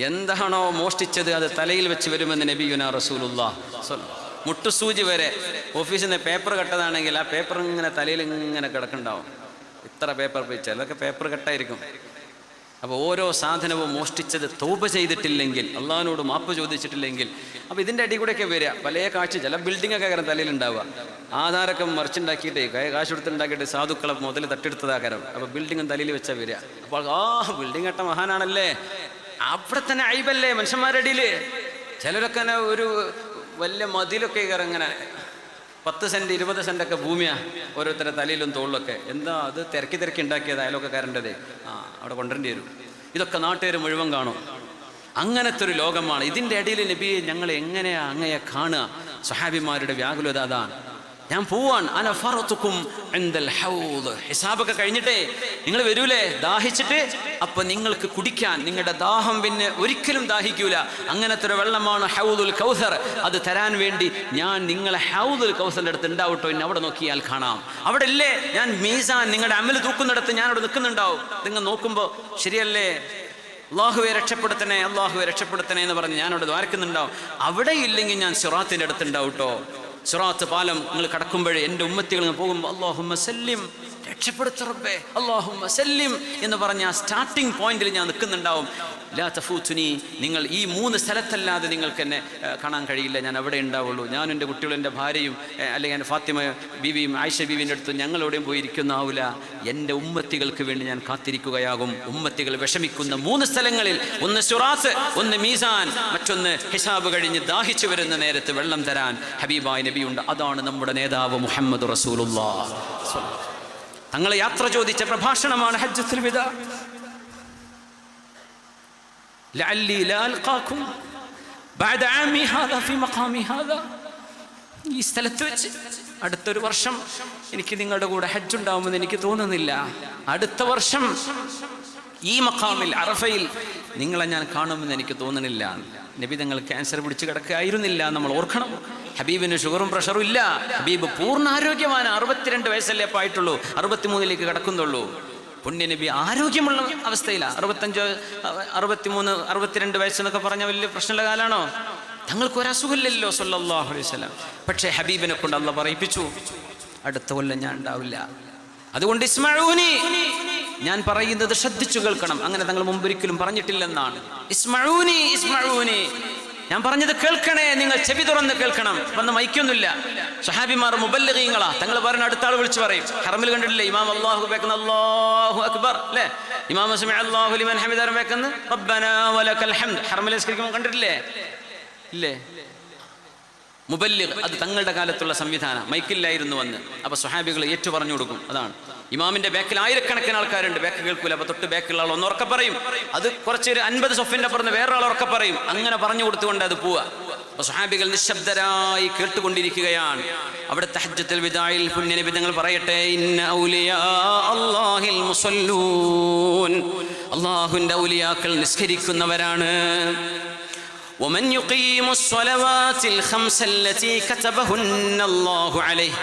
എന്താണോ മോഷ്ടിച്ചത് അത് തലയിൽ വെച്ച് വരുമെന്ന് നബിയുനാ റസൂലുള്ളാഹ്. മുട്ടുസൂചി വരെ ഓഫീസിൽ നിന്ന് പേപ്പർ കട്ടതാണെങ്കിൽ ആ പേപ്പർ ഇങ്ങനെ തലയിൽ ഇങ്ങനെ കിടക്കുന്നുണ്ടാവും. ഇത്ര പേപ്പർ പോയി, ചിലർക്ക് പേപ്പർ കട്ടായിരിക്കും. അപ്പോൾ ഓരോ സാധനവും മോഷ്ടിച്ചത് തൗബ ചെയ്തിട്ടില്ലെങ്കിൽ, അള്ളാഹിനോട് മാപ്പ് ചോദിച്ചിട്ടില്ലെങ്കിൽ, അപ്പോൾ ഇതിൻ്റെ അടി കൂടെയൊക്കെ വരിക പല കാഴ്ച. ചില ബിൽഡിങ്ങൊക്കെ കാരണം തലയിലുണ്ടാവുക, ആധാരമൊക്കെ മറിച്ചുണ്ടാക്കിയിട്ട് കാശ് കൊടുത്തുണ്ടാക്കിയിട്ട് സാധുക്കളെ മുതൽ തട്ടിയെടുത്തതാകാരം. അപ്പോൾ ബിൽഡിങ്ങും തലയിൽ വെച്ചാൽ വരിക. അപ്പോൾ ബിൽഡിംഗ് കെട്ട മഹാനാണല്ലേ, അവിടെ തന്നെ അയ്ബല്ലേ മനുഷ്യന്മാരുടെ ഇടയിൽ. ചിലരൊക്കെ ഒരു വലിയ മതിലൊക്കെ ഇങ്ങനെ 10 സെൻറ്റ് 20 സെൻറ്റൊക്കെ ഭൂമിയാണ് ഓരോരുത്തരുടെ തലയിലും തോളിലൊക്കെ. എന്താ അത് തിരക്കി ഉണ്ടാക്കിയത് അയലൊക്കെക്കാരൻ്റെത്. അവിടെ കൊണ്ടുവരേണ്ടി വരും. ഇതൊക്കെ നാട്ടുകാർ മുഴുവൻ കാണും. അങ്ങനത്തെ ഒരു ലോകമാണ്. ഇതിൻ്റെ ഇടയിൽ നബിയെ ഞങ്ങൾ എങ്ങനെയാ അങ്ങയെ കാണുക? സ്വഹാബിമാരുടെ വ്യാകുലത അതാണ്. ഞാൻ പോവാണ്. അന ഫറതുകും ഇൻദൽ ഹൗദ്. ഹിസാബൊക്കെ കഴിഞ്ഞിട്ടേ നിങ്ങൾ വരൂലേ ദാഹിച്ചിട്ട്, അപ്പൊ നിങ്ങൾക്ക് കുടിക്കാൻ നിങ്ങളുടെ ദാഹം പിന്നെ ഒരിക്കലും ദാഹിക്കൂല. അങ്ങനത്തെ ഒരു വെള്ളമാണ് ഹൗദുൽ കൗസർ. അത് തരാൻ വേണ്ടി ഞാൻ നിങ്ങളെ ഹൗദുൽ കൗസറിൻ്റെ അടുത്ത് ഉണ്ടാവട്ടോ. ഇനി അവിടെ നോക്കിയാൽ കാണാം. അവിടെ ഇല്ലേ ഞാൻ മീസാൻ നിങ്ങളുടെ അമൽ തൂക്കുന്നിടത്ത് ഞാൻ അവിടെ നിൽക്കുന്നുണ്ടാവും. നിങ്ങൾ നോക്കുമ്പോൾ ശരിയല്ലേ, അള്ളാഹുവെ രക്ഷപ്പെടുത്തണേ, അള്ളാഹുവെ രക്ഷപ്പെടുത്തണേ എന്ന് പറഞ്ഞ് ഞാനവിടെ ദ്വാരക്കുന്നുണ്ടാവും. അവിടെ ഇല്ലെങ്കിൽ ഞാൻ സിറാത്തിൻ്റെ അടുത്തുണ്ടാവും കേട്ടോ. സിറാത്ത് പാലം നിങ്ങൾ കടക്കുമ്പോഴേ എൻ്റെ ഉമ്മത്തികൾ പോകുമ്പോൾ അല്ലാഹുമ്മ സല്ലിം, രക്ഷപ്പെടുത്ത റബ്ബേ, അല്ലാഹുമ്മ സല്ലിം എന്ന് പറഞ്ഞ ആ സ്റ്റാർട്ടിംഗ് പോയിന്റിൽ ഞാൻ നിൽക്കുന്നുണ്ടാവും. ലാ തഫൂതുനി, നിങ്ങൾ ഈ 3 സ്ഥലത്തല്ലാതെ നിങ്ങൾക്ക് എന്നെ കാണാൻ കഴിയില്ല. ഞാൻ അവിടെ ഉണ്ടാവുള്ളൂ. ഞാനും എൻ്റെ കുട്ടികളും എൻ്റെ ഭാര്യയും അല്ലെങ്കിൽ എൻ്റെ ഫാത്തിമ ബീവിയും ആയിഷ ബീവിൻ്റെ അടുത്ത് ഞങ്ങൾ എവിടെയും പോയിരിക്കുന്നാവില്ല. എൻ്റെ ഉമ്മത്തികൾക്ക് വേണ്ടി ഞാൻ കാത്തിരിക്കുകയാകും. ഉമ്മത്തികൾ വിഷമിക്കുന്ന 3 സ്ഥലങ്ങളിൽ, ഒന്ന് സിറാത്ത്, ഒന്ന് മീസാൻ, മറ്റൊന്ന് ഹിസാബ് കഴിഞ്ഞ് ദാഹിച്ചു വരുന്ന നേരത്ത് വെള്ളം തരാൻ ഹബീബായ നബിയുണ്ട്. അതാണ് നമ്മുടെ നേതാവ് മുഹമ്മദ് റസൂലുള്ളാഹ്. തങ്ങൾ യാത്ര ചോദിച്ച പ്രഭാഷണമാണ് ഹജ്ജത്തുൽ വിദാ. ലഅല്ലി ലാ അൽഖാകും ബഅദ ആമി ഹാദാ ഫീ മഖാമി ഹാദാ. ഈ സ്ഥലത്ത് വെച്ച് അടുത്തൊരു വർഷം എനിക്ക് നിങ്ങളുടെ കൂടെ ഹജ്ജ് ഉണ്ടാവുമെന്ന് എനിക്ക് തോന്നുന്നില്ല. അടുത്ത വർഷം ഈ മഖാമിൽ അറഫയിൽ നിങ്ങളെ ഞാൻ കാണുമെന്ന് എനിക്ക് തോന്നുന്നില്ല. നബി തങ്ങൾ ക്യാൻസർ പിടിച്ച് കിടക്കുകയായിരുന്നില്ല, നമ്മൾ ഓർക്കണം. ഹബീബിന് ഷുഗറും പ്രഷറും ഇല്ല. ഹബീബ് പൂർണ്ണ ആരോഗ്യമാണ്. 62 വയസ്സല്ലേ അപ്പോൾ ആയിട്ടുള്ളൂ, 63 കടക്കുന്നുള്ളൂ. പുണ്യ നബി ആരോഗ്യമുള്ള അവസ്ഥയിലാണ്. 65, 63, 62 വയസ്സെന്നൊക്കെ പറഞ്ഞ വലിയ പ്രശ്നമുള്ള കാലമാണോ? തങ്ങൾക്ക് ഒരസുഖമില്ലല്ലോ സല്ലല്ലാഹു അലൈഹി വസല്ലം. പക്ഷേ ഹബീബിനെ കൊണ്ട് അല്ലാഹ് പറയിപ്പിച്ചു, അടുത്ത കൊല്ലം ഞാൻ ഉണ്ടാവില്ല. അതുകൊണ്ട് ഇസ്മഊനി, ഞാൻ പറയുന്നത് ശ്രദ്ധിച്ചു കേൾക്കണം. അങ്ങനെ തങ്ങൾ മുമ്പൊരിക്കലും പറഞ്ഞിട്ടില്ലെന്നാണ്. ഇസ്മഊനി, ഇസ്മഊനി, ഞാൻ പറഞ്ഞത് കേൾക്കണേ, നിങ്ങൾ ചെവി തുറന്ന് കേൾക്കണം. വന്ന് മൈക്കൊന്നുമില്ല. സഹാബിമാർ മുബല്ലിഗീങ്ങളാ. തങ്ങൾ പറഞ്ഞ അടുത്ത ആൾ വിളിച്ചു പറയും. ഹറമിൽ കണ്ടിട്ടില്ലേ ഇമാം അല്ലാഹു വെക്കുന്ന അല്ലാഹു അക്ബർ അല്ലേ, ഇമാം സമിഅ അല്ലാഹു ലിമൻ ഹമിദ വെക്കുന്ന റബ്ബനാ വലക്കൽ ഹംദ് ഹറമിൽ നിസ്കരിക്കുമ്പോൾ കണ്ടിട്ടില്ലേ? ഇല്ലേ? മുബല്ലിഗ്, അത് തങ്ങളുടെ കാലത്തുള്ള സംവിധാനം. മൈക്കില്ലായിരുന്നു വന്ന്. അപ്പോൾ സ്വഹാബികൾ ഏറ്റു പറഞ്ഞു കൊടുക്കും. അതാണ് ഇമാമിന്റെ ബാക്കിൽ ആയിരക്കണക്കിന് ആൾക്കാരുണ്ട്, ബാക്ക് കേൾക്കൂല. അപ്പോൾ തൊട്ട് ബാക്കിലുള്ള ആൾ ഒന്ന് ഉറക്കെ പറയും. അത് കുറച്ചൊരു 50 സൊഫിന്റെ അപ്പുറത്ത് വേറൊരാൾ ഉറക്കെ പറയും. അങ്ങനെ പറഞ്ഞു കൊടുത്തുകൊണ്ട് അത് പോവുക. അപ്പോൾ സ്വഹാബികൾ നിശബ്ദരായി കേട്ടുകൊണ്ടിരിക്കുകയാണ്. അവിടെ ഹജ്ജത്തുൽ വിദായിൽ പുണ്യനബി തങ്ങൾ പറയട്ടെ, ഇന്ന ഔലിയാ അല്ലാഹിൽ മുസല്ലൂൻ, അല്ലാഹുവിൻ്റെ ഔലിയാക്കൾ നിസ്കരിക്കുന്നവരാണ്. ومن يقيم الصلوات الخمس التي كتبهن الله عليه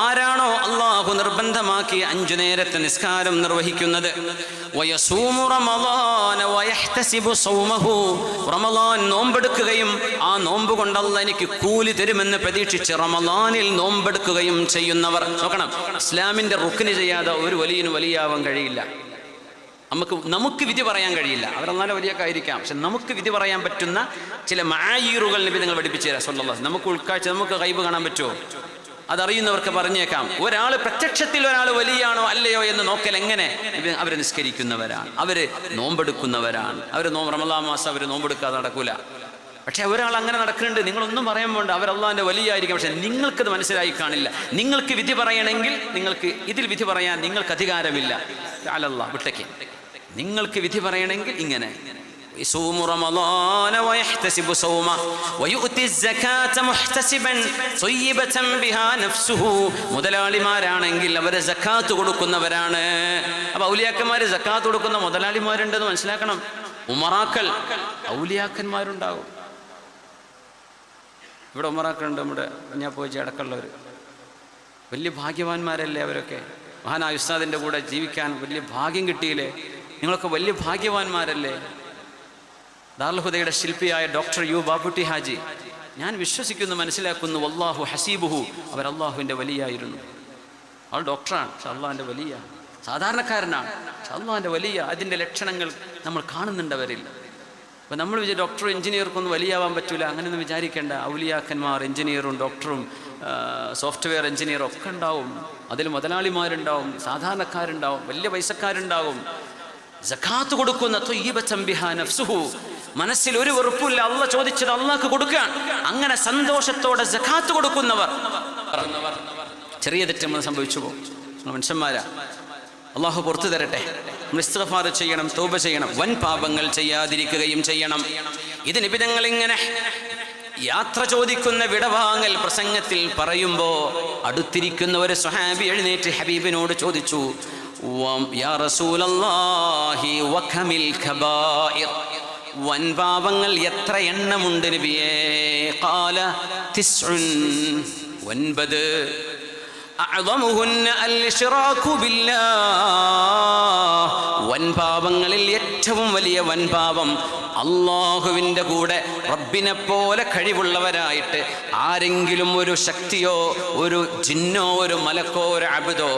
ആരാണോ അല്ലാഹു നിർബന്ധമാക്കി 5 നേരത്തെ നിസ്കാരം നിർവഹിക്കുന്നത്. വയസൂമു റമളാന വയഹ്തസിബു സൗമഹു റമളാൻ നോമ്പെടുക്കുകയും ആ നോമ്പ് കൊണ്ട് അല്ലാഹ് എനിക്ക് കൂലി തരുമെന്ന് പ്രതീക്ഷിച്ച് റമളാനിൽ നോമ്പെടുക്കുകയും ചെയ്യുന്നവർ. നോക്കണം, ഇസ്ലാമിൻ്റെ റുക്ന് ചെയ്യാതെ ഒരു വലിയനും വലിയാവാൻ കഴിയില്ല. നമുക്ക് വിധി പറയാൻ കഴിയില്ല. അവരെന്നാലും വലിയൊക്കെ ആയിരിക്കാം, പക്ഷെ നമുക്ക് വിധി പറയാൻ പറ്റുന്ന ചില മആയീറുകൾ നബി നിങ്ങൾ പഠിപ്പിച്ചു തരാം സ്വല്ലല്ലാഹു. നമുക്ക് ഉൾക്കാഴ്ച, നമുക്ക് ഗൈബ് കാണാൻ പറ്റുമോ? അതറിയുന്നവർക്ക് പറഞ്ഞേക്കാം. ഒരാൾ പ്രത്യക്ഷത്തിൽ ഒരാൾ വലിയാണോ അല്ലയോ എന്ന് നോക്കൽ എങ്ങനെ? അവർ നിസ്കരിക്കുന്നവരാണ്, അവർ നോമ്പെടുക്കുന്നവരാണ്. അവർ റമളാൻ മാസം അവർ നോമ്പെടുക്കാതെ നടക്കൂല. പക്ഷെ ഒരാൾ അങ്ങനെ നടക്കുന്നുണ്ട്, നിങ്ങളൊന്നും പറയാൻ വേണ്ട, അവർ അള്ളാഹിൻ്റെ വലിയായിരിക്കും. പക്ഷെ നിങ്ങൾക്കത് മനസ്സിലായി കാണില്ല. നിങ്ങൾക്ക് വിധി പറയണമെങ്കിൽ, നിങ്ങൾക്ക് ഇതിൽ വിധി പറയാൻ നിങ്ങൾക്ക് അധികാരമില്ല. അലല്ലാ വിട്ടേക്ക്. നിങ്ങൾക്ക് വിധി പറയണമെങ്കിൽ ഇങ്ങനെ യസൂമു റമളാന വയഹ്തസിബു സൗമ വയുഅതി സകാത മുഹ്തസിബൻ ത്വയ്യിബതൻ ബിഹാ നഫ്സുഹു. മുതലാളിമാരാണെങ്കിൽ അവർ സകാത്ത് കൊടുക്കുന്നവരാണ്. അപ്പോൾ ഔലിയാക്കന്മാർ സകാത്ത് കൊടുക്കുന്ന മുതലാളിമാരുണ്ടെന്ന് മനസ്സിലാക്കണം. ഉമറാക്കൾ ഔലിയാക്കന്മാരുണ്ടാകും. ഇവിടെ ഉമറാക്കളുണ്ട്, നമ്മുടെ ഞാൻ പോയി അടക്കമുള്ളവർ. വലിയ ഭാഗ്യവാന്മാരല്ലേ അവരൊക്കെ? മഹാനായ ഉസ്താദിൻ്റെ കൂടെ ജീവിക്കാൻ വലിയ ഭാഗ്യം കിട്ടിയില്ലേ? നിങ്ങളൊക്കെ വലിയ ഭാഗ്യവാന്മാരല്ലേ? ദാറുൽ ഹുദയുടെ ശില്പിയായ ഡോക്ടർ യു ബാപ്പുട്ടി ഹാജി, ഞാൻ വിശ്വസിക്കുന്നു, മനസ്സിലാക്കുന്നു, വല്ലാഹു ഹസീബുഹു, അവർ അള്ളാഹുവിൻ്റെ വലിയായിരുന്നു. ആൾ ഡോക്ടറാണ്, പക്ഷെ അള്ളാഹിൻ്റെ വലിയ സാധാരണക്കാരനാണ്, പക്ഷെ അള്ളാഹിൻ്റെ വലിയ അതിൻ്റെ ലക്ഷണങ്ങൾ നമ്മൾ കാണുന്നുണ്ടവരിൽ. അപ്പോൾ നമ്മൾ ഡോക്ടറും എഞ്ചിനീയർക്കൊന്നും വലിയാവാൻ പറ്റില്ല, അങ്ങനെയൊന്നും വിചാരിക്കേണ്ട. ഔലിയാക്കന്മാർ എഞ്ചിനീയറും ഡോക്ടറും സോഫ്റ്റ്വെയർ എഞ്ചിനീയറും ഒക്കെ ഉണ്ടാവും. അതിൽ മുതലാളിമാരുണ്ടാവും, സാധാരണക്കാരുണ്ടാവും, വലിയ പൈസക്കാരുണ്ടാവും. സകാത്ത് കൊടുക്കുന്ന ത്വയ്യിബതൻ ബിഹാ നഫ്സുഹു, മനസ്സിൽ ഒരു വെറുപ്പില്ല, അള്ളാഹ് ചോദിച്ചത് അള്ളാഹ്ക്ക് കൊടുക്കാൻ, അങ്ങനെ സന്തോഷത്തോടെ സകാത്ത് കൊടുക്കുന്നവർ. ചെറിയ തെറ്റ് നമ്മൾ സംഭവിച്ചു പോകും, മനുഷ്യന്മാരാ. അള്ളാഹു പുറത്തു തരട്ടെ. നമ്മൾ ഇസ്തിഗ്ഫാർ ചെയ്യണം, തൗബ ചെയ്യണം, വൻ പാപങ്ങൾ ചെയ്യാതിരിക്കുകയും ചെയ്യണം. ഇത് നബി തങ്ങൾ ഇങ്ങനെ യാത്ര ചോദിക്കുന്ന വിടവാങ്ങൽ പ്രസംഗത്തിൽ പറയുമ്പോൾ അടുത്തിരിക്കുന്ന ഒരു സ്വഹാബി എഴുന്നേറ്റ് ഹബീബിനോട് ചോദിച്ചു, യാ റസൂലല്ലാഹി വകമിൽ കബായിർ, വൻ പാപങ്ങൾ എത്ര എണ്ണമുണ്ട് നബിയേ? ഖാല 9. അഅ്ളമുഹുന്ന അൽ-ഇശ്റാകു ബില്ലാഹ്, വൻപാപങ്ങളിൽ ഏറ്റവും വലിയ വൻപാപം അള്ളാഹുവിൻ്റെ കൂടെ റബ്ബിനെ പോലെ കഴിവുള്ളവരായിട്ട് ആരെങ്കിലും ഒരു ശക്തിയോ ഒരു ജിന്നോ ഒരു മലക്കോ ഒരു അബ്ദോ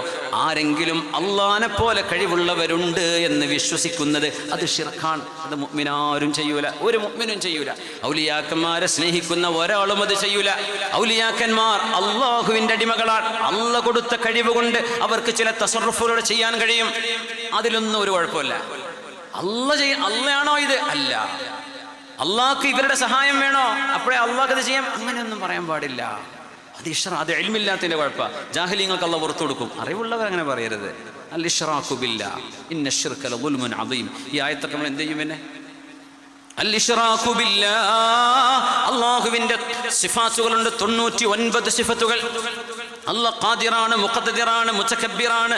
ആരെങ്കിലും അള്ളാഹിനെ പോലെ കഴിവുള്ളവരുണ്ട് എന്ന് വിശ്വസിക്കുന്നത് അത് ശിർക്കാണ്. അത് മുഅ്മിനാരും ചെയ്യൂല, ഒരു മുഅ്മിനും ചെയ്യൂല. ഔലിയാക്കന്മാരെ സ്നേഹിക്കുന്ന ഒരാളും അത് ചെയ്യൂല. ഔലിയാക്കന്മാർ അള്ളാഹുവിൻ്റെ അടിമകളാണ്. അള്ളാഹ് കൊടുത്ത കഴിവ് കൊണ്ട് അവർക്ക് ചില തസറുഫുകൾ ചെയ്യാൻ കഴിയും. അതിലൊന്നും ഒരു കുഴപ്പമില്ല. അള്ളയാണോ ഇത്? അല്ല. അള്ളാഹ്ക്ക് ഇവരുടെ സഹായം വേണോ? അപ്പോഴേ അള്ളാഹ് അത് ചെയ്യാം. അങ്ങനെയൊന്നും പറയാൻ പാടില്ല. അത് അത് ഇൽമില്ലാത്തതിൻ്റെ കുഴപ്പമാണ്. ജാഹിലീങ്ങൾക്ക് അള്ളാഹ് പുറത്തു കൊടുക്കും. അറിവുള്ളവർ അങ്ങനെ പറയരുത്. അൽ-ഇശ്റാഖു ബില്ലാഹ് ഇന്ന ശിർക ലദുൽമുൻ അദീം. ഈ ആയത്തൊക്കെ നമ്മൾ എന്ത് ചെയ്യും? പിന്നെ അൽ-ഇശ്റാഖു ബില്ലാഹ്, അള്ളാഹുവിൻ്റെ സിഫാത്തുകളുണ്ട്, 99 സിഫത്തുകൾ. അല്ലാഹ് ഖാദിറാണ്, മുഖദ്ദിറാണ്, മുതകബ്ബിറാണ്.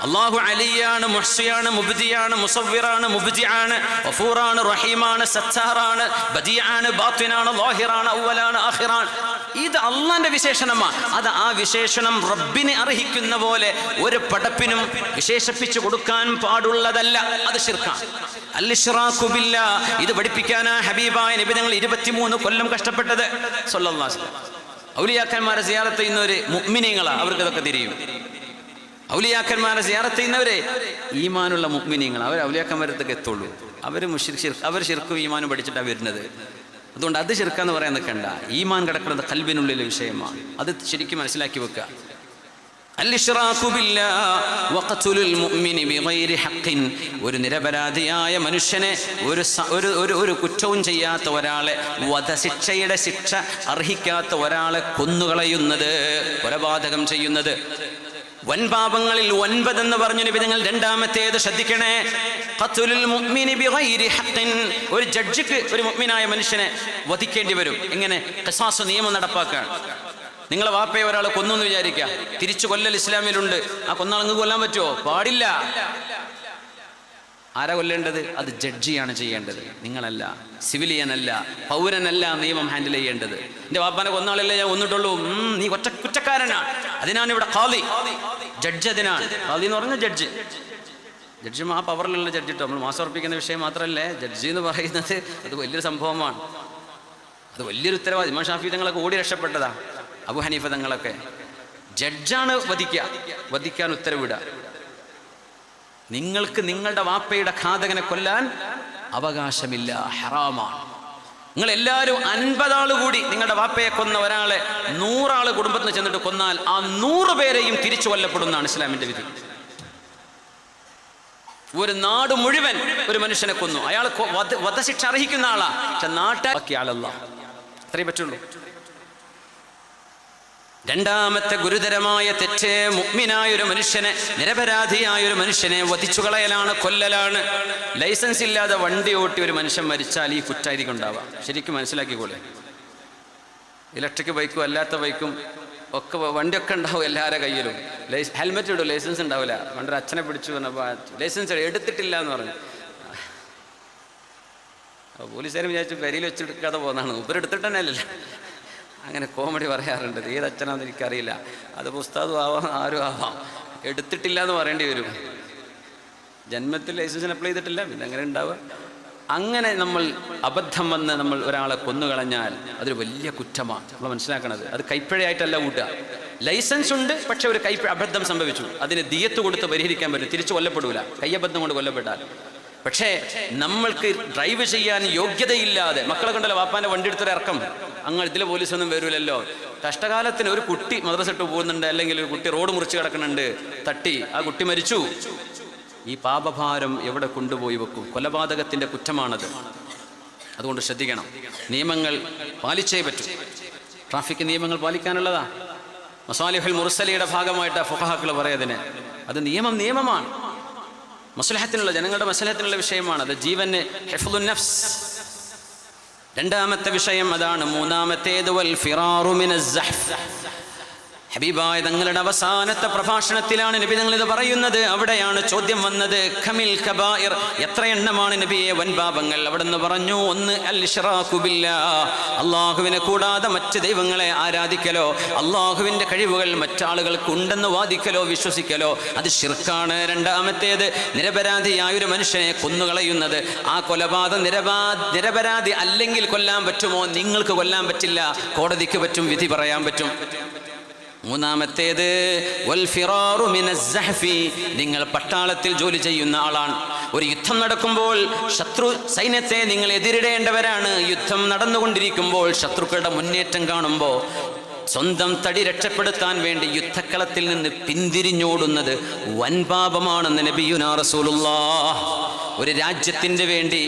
അല്ലാഹു അലിയാണ്, മുഹ്സിയാണ്, മുബ്ദിയാണ്, മുസവ്വിറാണ്, മുബ്ദിആണ്, ഗഫൂറാണ്, റഹീമാണ്, സത്താറാണ്, ബദീആണ്, ബാത്തിനാണ്, ളാഹിറാണ്, അവ്വലാണ്, ആഖിറാണ്. ഇത് അള്ളാന്റെ വിശേഷണമാണ്. അത് ആ വിശേഷണം റബ്ബിനെ അർഹിക്കുന്ന പോലെ ഒരു പടപ്പിനും വിശേഷിപ്പിച്ചു കൊടുക്കാൻ പാടുള്ളതല്ല. അത് ശിർക്കാണ്. അൽ-ഇശ്റാഖു ബില്ലാഹ്, ഇത് പഠിപ്പിക്കാനാ ഹബീബായ നബി തങ്ങൾ 23 കൊല്ലം കഷ്ടപ്പെട്ടത് സ്വല്ലല്ലാഹു അലൈഹി വസല്ലം. ഔലിയാക്കന്മാരെ സിയാറത്ത് ചെയ്യുന്നവര് മുഅ്മിനീങ്ങളാണ്, അവർക്ക് ഇതൊക്കെ തിരിയും. ഔലിയാക്കന്മാരെ സിയാറത്ത് ചെയ്യുന്നവരെ ഈമാനുള്ള മുഅ്മിനീങ്ങൾ, അവർ ഔലിയാക്കന്മാരത്തേക്ക് എത്തുള്ളൂ. അവർ ശിർക്കും ഈമാനും പഠിച്ചിട്ടാണ് വരുന്നത്. അതുകൊണ്ട് അത് ശിർക്കാന്ന് പറയാൻ നിൽക്കണ്ട. ഈമാൻ കിടക്കുന്നത് ഖൽബിനുള്ളിലെ വിഷയമാണ്. അത് ശരിക്കും മനസ്സിലാക്കി വെക്കുക. അൽ-ഇശ്റാഖു ബില്ലാഹ് വഖതുലുൽ മുഅ്മിനി ബിഗൈരി ഹഖ്ഖിൻ, ഒരു നിരപരാധിയായ മനുഷ്യനെ ഒരു കുറ്റവും ചെയ്യാത്ത ഒരാളെ, വധശിക്ഷയുടെ ശിക്ഷ അർഹിക്കാത്ത ഒരാളെ കൊന്നുകളയുന്നത്, കൊലപാതകം ചെയ്യുന്നത്. വൻപാപങ്ങളിൽ 9 എന്ന് പറഞ്ഞു നബി തങ്ങൾ. രണ്ടാമത്തേത് ശ്രദ്ധിക്കണേ, ഖത്ലുൽ മുഅ്മിനി ബിഗൈരി ഹഖ്ഖിൻ, ഒരു ജഡ്ജിക്ക് ഒരു മുഅ്മിനായ മനുഷ്യനെ വധിക്കേണ്ടി വരും. എങ്ങനെ? ഖിസാസ് നിയമം നടപ്പാക്കാൻ. നിങ്ങളെ വാപ്പയെ ഒരാളെ കൊന്നു എന്ന് വിചാരിക്കുക, തിരിച്ചു കൊല്ലൽ ഇസ്ലാമിലുണ്ട്. ആ കൊന്നാൾ നിങ്ങൾക്ക് കൊല്ലാൻ പറ്റുമോ? പാടില്ല. ആരാ കൊല്ലേണ്ടത്? അത് ജഡ്ജിയാണ് ചെയ്യേണ്ടത്, നിങ്ങളല്ല, സിവിലിയനല്ല, പൗരനല്ല നിയമം ഹാൻഡിൽ ചെയ്യേണ്ടത്. എൻ്റെ വാപ്പാനെ കൊന്നാളല്ലേ ഞാൻ കൊന്നിട്ടുള്ളൂ, നീ കുറ്റക്കാരനാണ്. അതിനാണ് ഇവിടെ ഖാദി, ജഡ്ജ്. അതിനാണ് ഖാദി എന്ന് പറഞ്ഞ ജഡ്ജ്. ജഡ്ജും ആ പവറിലുള്ള ജഡ്ജ് ഇട്ടോ. നമ്മൾ മാസം ഉറപ്പിക്കുന്ന വിഷയം മാത്രമല്ലേ ജഡ്ജി എന്ന് പറയുന്നത്. അത് വലിയൊരു സംഭവമാണ്, അത് വലിയൊരു ഉത്തരവാദി. ഇമാം ഷാഫി തങ്ങളൊക്കെ ഓടി രക്ഷപ്പെട്ടതാ, അബു ഹനീഫ തങ്ങളൊക്കെ. ജഡ്ജാണ് വധിക്കാൻ ഉത്തരവിടുക. നിങ്ങൾക്ക് നിങ്ങളുടെ വാപ്പയുടെ ഘാതകനെ കൊല്ലാൻ അവകാശമില്ല, ഹറാമാണ്. നിങ്ങൾ എല്ലാവരും 50 ആൾ കൂടി നിങ്ങളുടെ വാപ്പയെ കൊന്ന ഒരാളെ 100 ആൾ കുടുംബത്തിന് ചെന്നിട്ട് കൊന്നാൽ ആ 100 പേരെയും തിരിച്ചു കൊല്ലപ്പെടുന്നതാണ് ഇസ്ലാമിന്റെ വിധി. ഒരു നാട് മുഴുവൻ ഒരു മനുഷ്യനെ കൊന്നു, അയാൾ വധശിക്ഷ അർഹിക്കുന്ന ആളാ, പക്ഷെ നാട്ടാക്കിയ ആളല്ല. അത്രേ പറ്റുള്ളൂ. രണ്ടാമത്തെ ഗുരുതരമായ തെറ്റ്, മുഅ്മിനായൊരു മനുഷ്യനെ, നിരപരാധിയായൊരു മനുഷ്യനെ വധിച്ചു കളയലാണ്, കൊല്ലലാണ്. ലൈസൻസ് ഇല്ലാതെ വണ്ടി ഓട്ടി ഒരു മനുഷ്യൻ മരിച്ചാൽ ഈ കുറ്റായിരിക്കും ഉണ്ടാവുക. ശരിക്കും മനസ്സിലാക്കിക്കോളെ. ഇലക്ട്രിക് ബൈക്കും അല്ലാത്ത ബൈക്കും ഒക്കെ വണ്ടിയൊക്കെ ഉണ്ടാവും എല്ലാവരുടെ കയ്യിലും. ഹെൽമെറ്റ് ഇടും, ലൈസൻസ് ഉണ്ടാവില്ല. പണ്ടൊരു അച്ഛനെ പിടിച്ചു പറഞ്ഞപ്പോൾ ലൈസൻസ് എടുത്തിട്ടില്ല എന്ന് പറഞ്ഞു. പോലീസുകാർ വിചാരിച്ചു പെരിയിൽ വെച്ചെടുക്കാതെ പോകുന്നതാണ്, ഇവരെടുത്തിട്ട് തന്നെ അല്ലല്ലോ. അങ്ങനെ കോമഡി പറയാറുണ്ട്. ഏത് അച്ഛനാണെന്ന് എനിക്കറിയില്ല. അത് ഉസ്താദും ആവാം, ആരും ആവാം. എടുത്തിട്ടില്ല എന്ന് പറയേണ്ടി വരും. ജന്മത്തിൽ ലൈസൻസിന് അപ്ലൈ ചെയ്തിട്ടില്ല, പിന്നെ അങ്ങനെ ഉണ്ടാവുക. അങ്ങനെ നമ്മൾ അബദ്ധം വന്ന് നമ്മൾ ഒരാളെ കൊന്നുകളഞ്ഞാൽ അതൊരു വലിയ കുറ്റമാണ്. നമ്മൾ മനസ്സിലാക്കണത് അത് കൈപ്പിഴയായിട്ടല്ല കൂട്ടുക. ലൈസൻസ് ഉണ്ട്, പക്ഷെ ഒരു അബദ്ധം സംഭവിച്ചു, അതിന് ദിയത്ത് കൊടുത്ത് പരിഹരിക്കാൻ പറ്റും, തിരിച്ചു കൊല്ലപ്പെടൂല കയ്യബദ്ധം കൊണ്ട് കൊല്ലപ്പെട്ടാൽ. പക്ഷേ നമ്മൾക്ക് ഡ്രൈവ് ചെയ്യാൻ യോഗ്യതയില്ലാതെ, മക്കളെ കണ്ടല്ലോ വാപ്പാൻ്റെ വണ്ടി എടുത്തൊരു ഇറക്കം, അങ്ങനെ ഇതിലെ പോലീസൊന്നും വരൂലല്ലോ. കഷ്ടകാലത്തിന് ഒരു കുട്ടി മദ്രസ ഇട്ട് പോകുന്നുണ്ട്, അല്ലെങ്കിൽ ഒരു കുട്ടി റോഡ് മുറിച്ച് കിടക്കുന്നുണ്ട്, തട്ടി ആ കുട്ടി മരിച്ചു. ഈ പാപഭാരം എവിടെ കൊണ്ടുപോയി വെക്കും? കൊലപാതകത്തിൻ്റെ കുറ്റമാണത്. അതുകൊണ്ട് ശ്രദ്ധിക്കണം, നിയമങ്ങൾ പാലിച്ചേ പറ്റൂ. ട്രാഫിക് നിയമങ്ങൾ പാലിക്കാനുള്ളതാ. മസാലിഹുൽ മുർസലിയുടെ ഭാഗമായിട്ട് ഫുഖഹാക്കൾ പറയതിന് അത് നിയമമാണ്, മസ്ലഹത്തിനുള്ള, ജനങ്ങളുടെ മസ്ലഹത്തിനുള്ള വിഷയമാണ്. അത് ജീവന് ഹിഫ്ളുൻ നഫ്സ്. രണ്ടാമത്തെ വിഷയം അതാണ്. മൂന്നാമത്തേത് വൽ ഫിറാറു മിനസ് സഹ്ഫ്. ഹബീബായ തങ്ങളുടെ അവസാനത്തെ പ്രഭാഷണത്തിലാണ് നബി തങ്ങൾ ഇത് പറയുന്നത്. അവിടെയാണ് ചോദ്യം വന്നത്, ഖമിൽ കബായിർ, എത്ര എണ്ണമാണ് നബിയെ വൻപാപങ്ങൾ? അവിടുന്ന് പറഞ്ഞു, ഒന്ന് അൽ ഇശ്റാഖു ബില്ലാഹ്, അള്ളാഹുവിനെ കൂടാതെ മറ്റ് ദൈവങ്ങളെ ആരാധിക്കലോ, അള്ളാഹുവിൻ്റെ കഴിവുകൾ മറ്റാളുകൾക്ക് ഉണ്ടെന്ന് വാദിക്കലോ വിശ്വസിക്കലോ, അത് ശിർക്കാണ്. രണ്ടാമത്തേത് നിരപരാധിയായ ഒരു മനുഷ്യനെ കൊന്നുകളയുന്നത്. ആ കൊലപാതകം നിരപരാധി അല്ലെങ്കിൽ കൊല്ലാൻ പറ്റുമോ? നിങ്ങൾക്ക് കൊല്ലാൻ പറ്റില്ല, കോടതിക്ക് പറ്റും, വിധി പറയാൻ പറ്റും. മൂന്നാമത്തേത് വൽ ഫിറാറു മിനസ് സഹ്ഫി, നിങ്ങൾ പട്ടാളത്തിൽ ജോലി ചെയ്യുന്ന ആളാണ്. ഒരു യുദ്ധം നടക്കുമ്പോൾ ശത്രു സൈന്യത്തെ നിങ്ങൾ എതിരിടേണ്ടവരാണ്. യുദ്ധം നടന്നുകൊണ്ടിരിക്കുമ്പോൾ ശത്രുക്കളുടെ മുന്നേറ്റം കാണുമ്പോൾ സ്വന്തം തടി രക്ഷപ്പെടുത്താൻ വേണ്ടി യുദ്ധക്കളത്തിൽ നിന്ന് പിന്തിരിഞ്ഞോടുന്നത് വൻപാപമാണെന്ന് നബിയുനാ റസൂലുള്ളാഹ്. ഒരു രാജ്യത്തിൻ്റെ വേണ്ടി,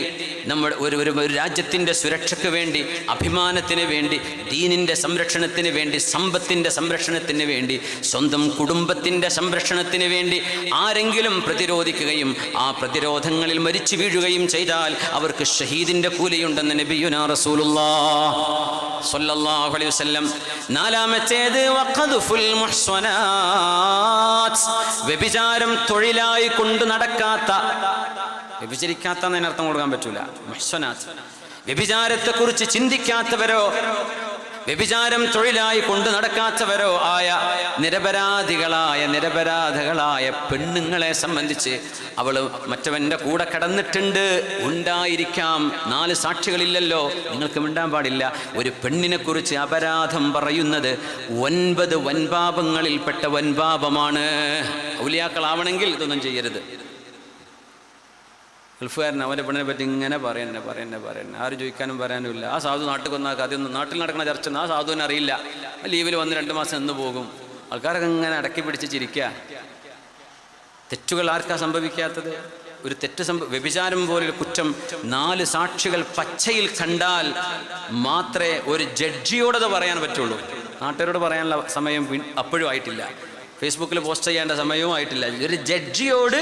നമ്മൾ ഒരു രാജ്യത്തിൻ്റെ സുരക്ഷയ്ക്ക് വേണ്ടി, അഭിമാനത്തിന് വേണ്ടി, ദീനിൻ്റെ സംരക്ഷണത്തിന് വേണ്ടി, സമ്പത്തിൻ്റെ സംരക്ഷണത്തിന് വേണ്ടി, സ്വന്തം കുടുംബത്തിൻ്റെ സംരക്ഷണത്തിന് വേണ്ടി ആരെങ്കിലും പ്രതിരോധിക്കുകയും ആ പ്രതിരോധങ്ങളിൽ മരിച്ചു വീഴുകയും ചെയ്താൽ അവർക്ക് ഷഹീദിൻ്റെ കൂലിയുണ്ടെന്ന് നബിയുനാ റസൂലുള്ളാഹ് സ്വല്ലല്ലാഹു അലൈഹി വസല്ലം. നാലാമത്തേത് വഖദ്ഫുൽ മുഹ്സനാത്ത്, വ്യഭിചാരം തൊഴിലായി കൊണ്ട് നടക്കാത്ത, വ്യഭിചരിക്കാത്ത എന്നതിനർത്ഥം കൊടുക്കാൻ പറ്റൂല. മുഹ്സനാത്ത്, വ്യഭിചാരത്തെക്കുറിച്ച് ചിന്തിക്കാത്തവരോ വ്യഭിചാരം തൊഴിലായി കൊണ്ട് നടക്കാത്തവരോ ആയ നിരപരാധികളായ പെണ്ണുങ്ങളെ സംബന്ധിച്ച്, അവൾ മറ്റവൻ്റെ കൂടെ കടന്നിട്ടുണ്ട്, ഉണ്ടായിരിക്കാം, 4 സാക്ഷികളില്ലല്ലോ, നിങ്ങൾക്ക് മിണ്ടാൻ പാടില്ല. ഒരു പെണ്ണിനെ കുറിച്ച് അപരാധം പറയുന്നത് 9 വൻപാപങ്ങളിൽപ്പെട്ട വൻപാപമാണ്. ഔലിയാക്കളാവണമെങ്കിൽ ഇതൊന്നും ചെയ്യരുത്. ഗൾഫുകാരൻ അവൻ്റെ പെണ്ണിനെ പറ്റി ഇങ്ങനെ പറയുന്നത് ആരും ചോദിക്കാനും പറയാനുമില്ല. ആ സാധു നാട്ടിൽ കൊന്നാക്കുക, അതൊന്നും നാട്ടിൽ നടക്കുന്ന ചർച്ച ആ സാധുവിനെ അറിയില്ല. ലീവിൽ വന്ന് 2 മാസം നിന്ന് പോകും. ആൾക്കാരൊക്കെ ഇങ്ങനെ അടക്കി പിടിച്ച് ചിരിക്കുക. തെറ്റുകൾ ആർക്കാ സംഭവിക്കാത്തത്? ഒരു തെറ്റ് വ്യഭിചാരം പോലൊരു കുറ്റം 4 സാക്ഷികൾ പച്ചയിൽ കണ്ടാൽ മാത്രമേ ഒരു ജഡ്ജിയോടത് പറയാൻ പറ്റുള്ളൂ. നാട്ടുകാരോട് പറയാനുള്ള സമയം അപ്പോഴും ആയിട്ടില്ല, ഫേസ്ബുക്കിൽ പോസ്റ്റ് ചെയ്യേണ്ട സമയവും ആയിട്ടില്ല. ഒരു ജഡ്ജിയോട്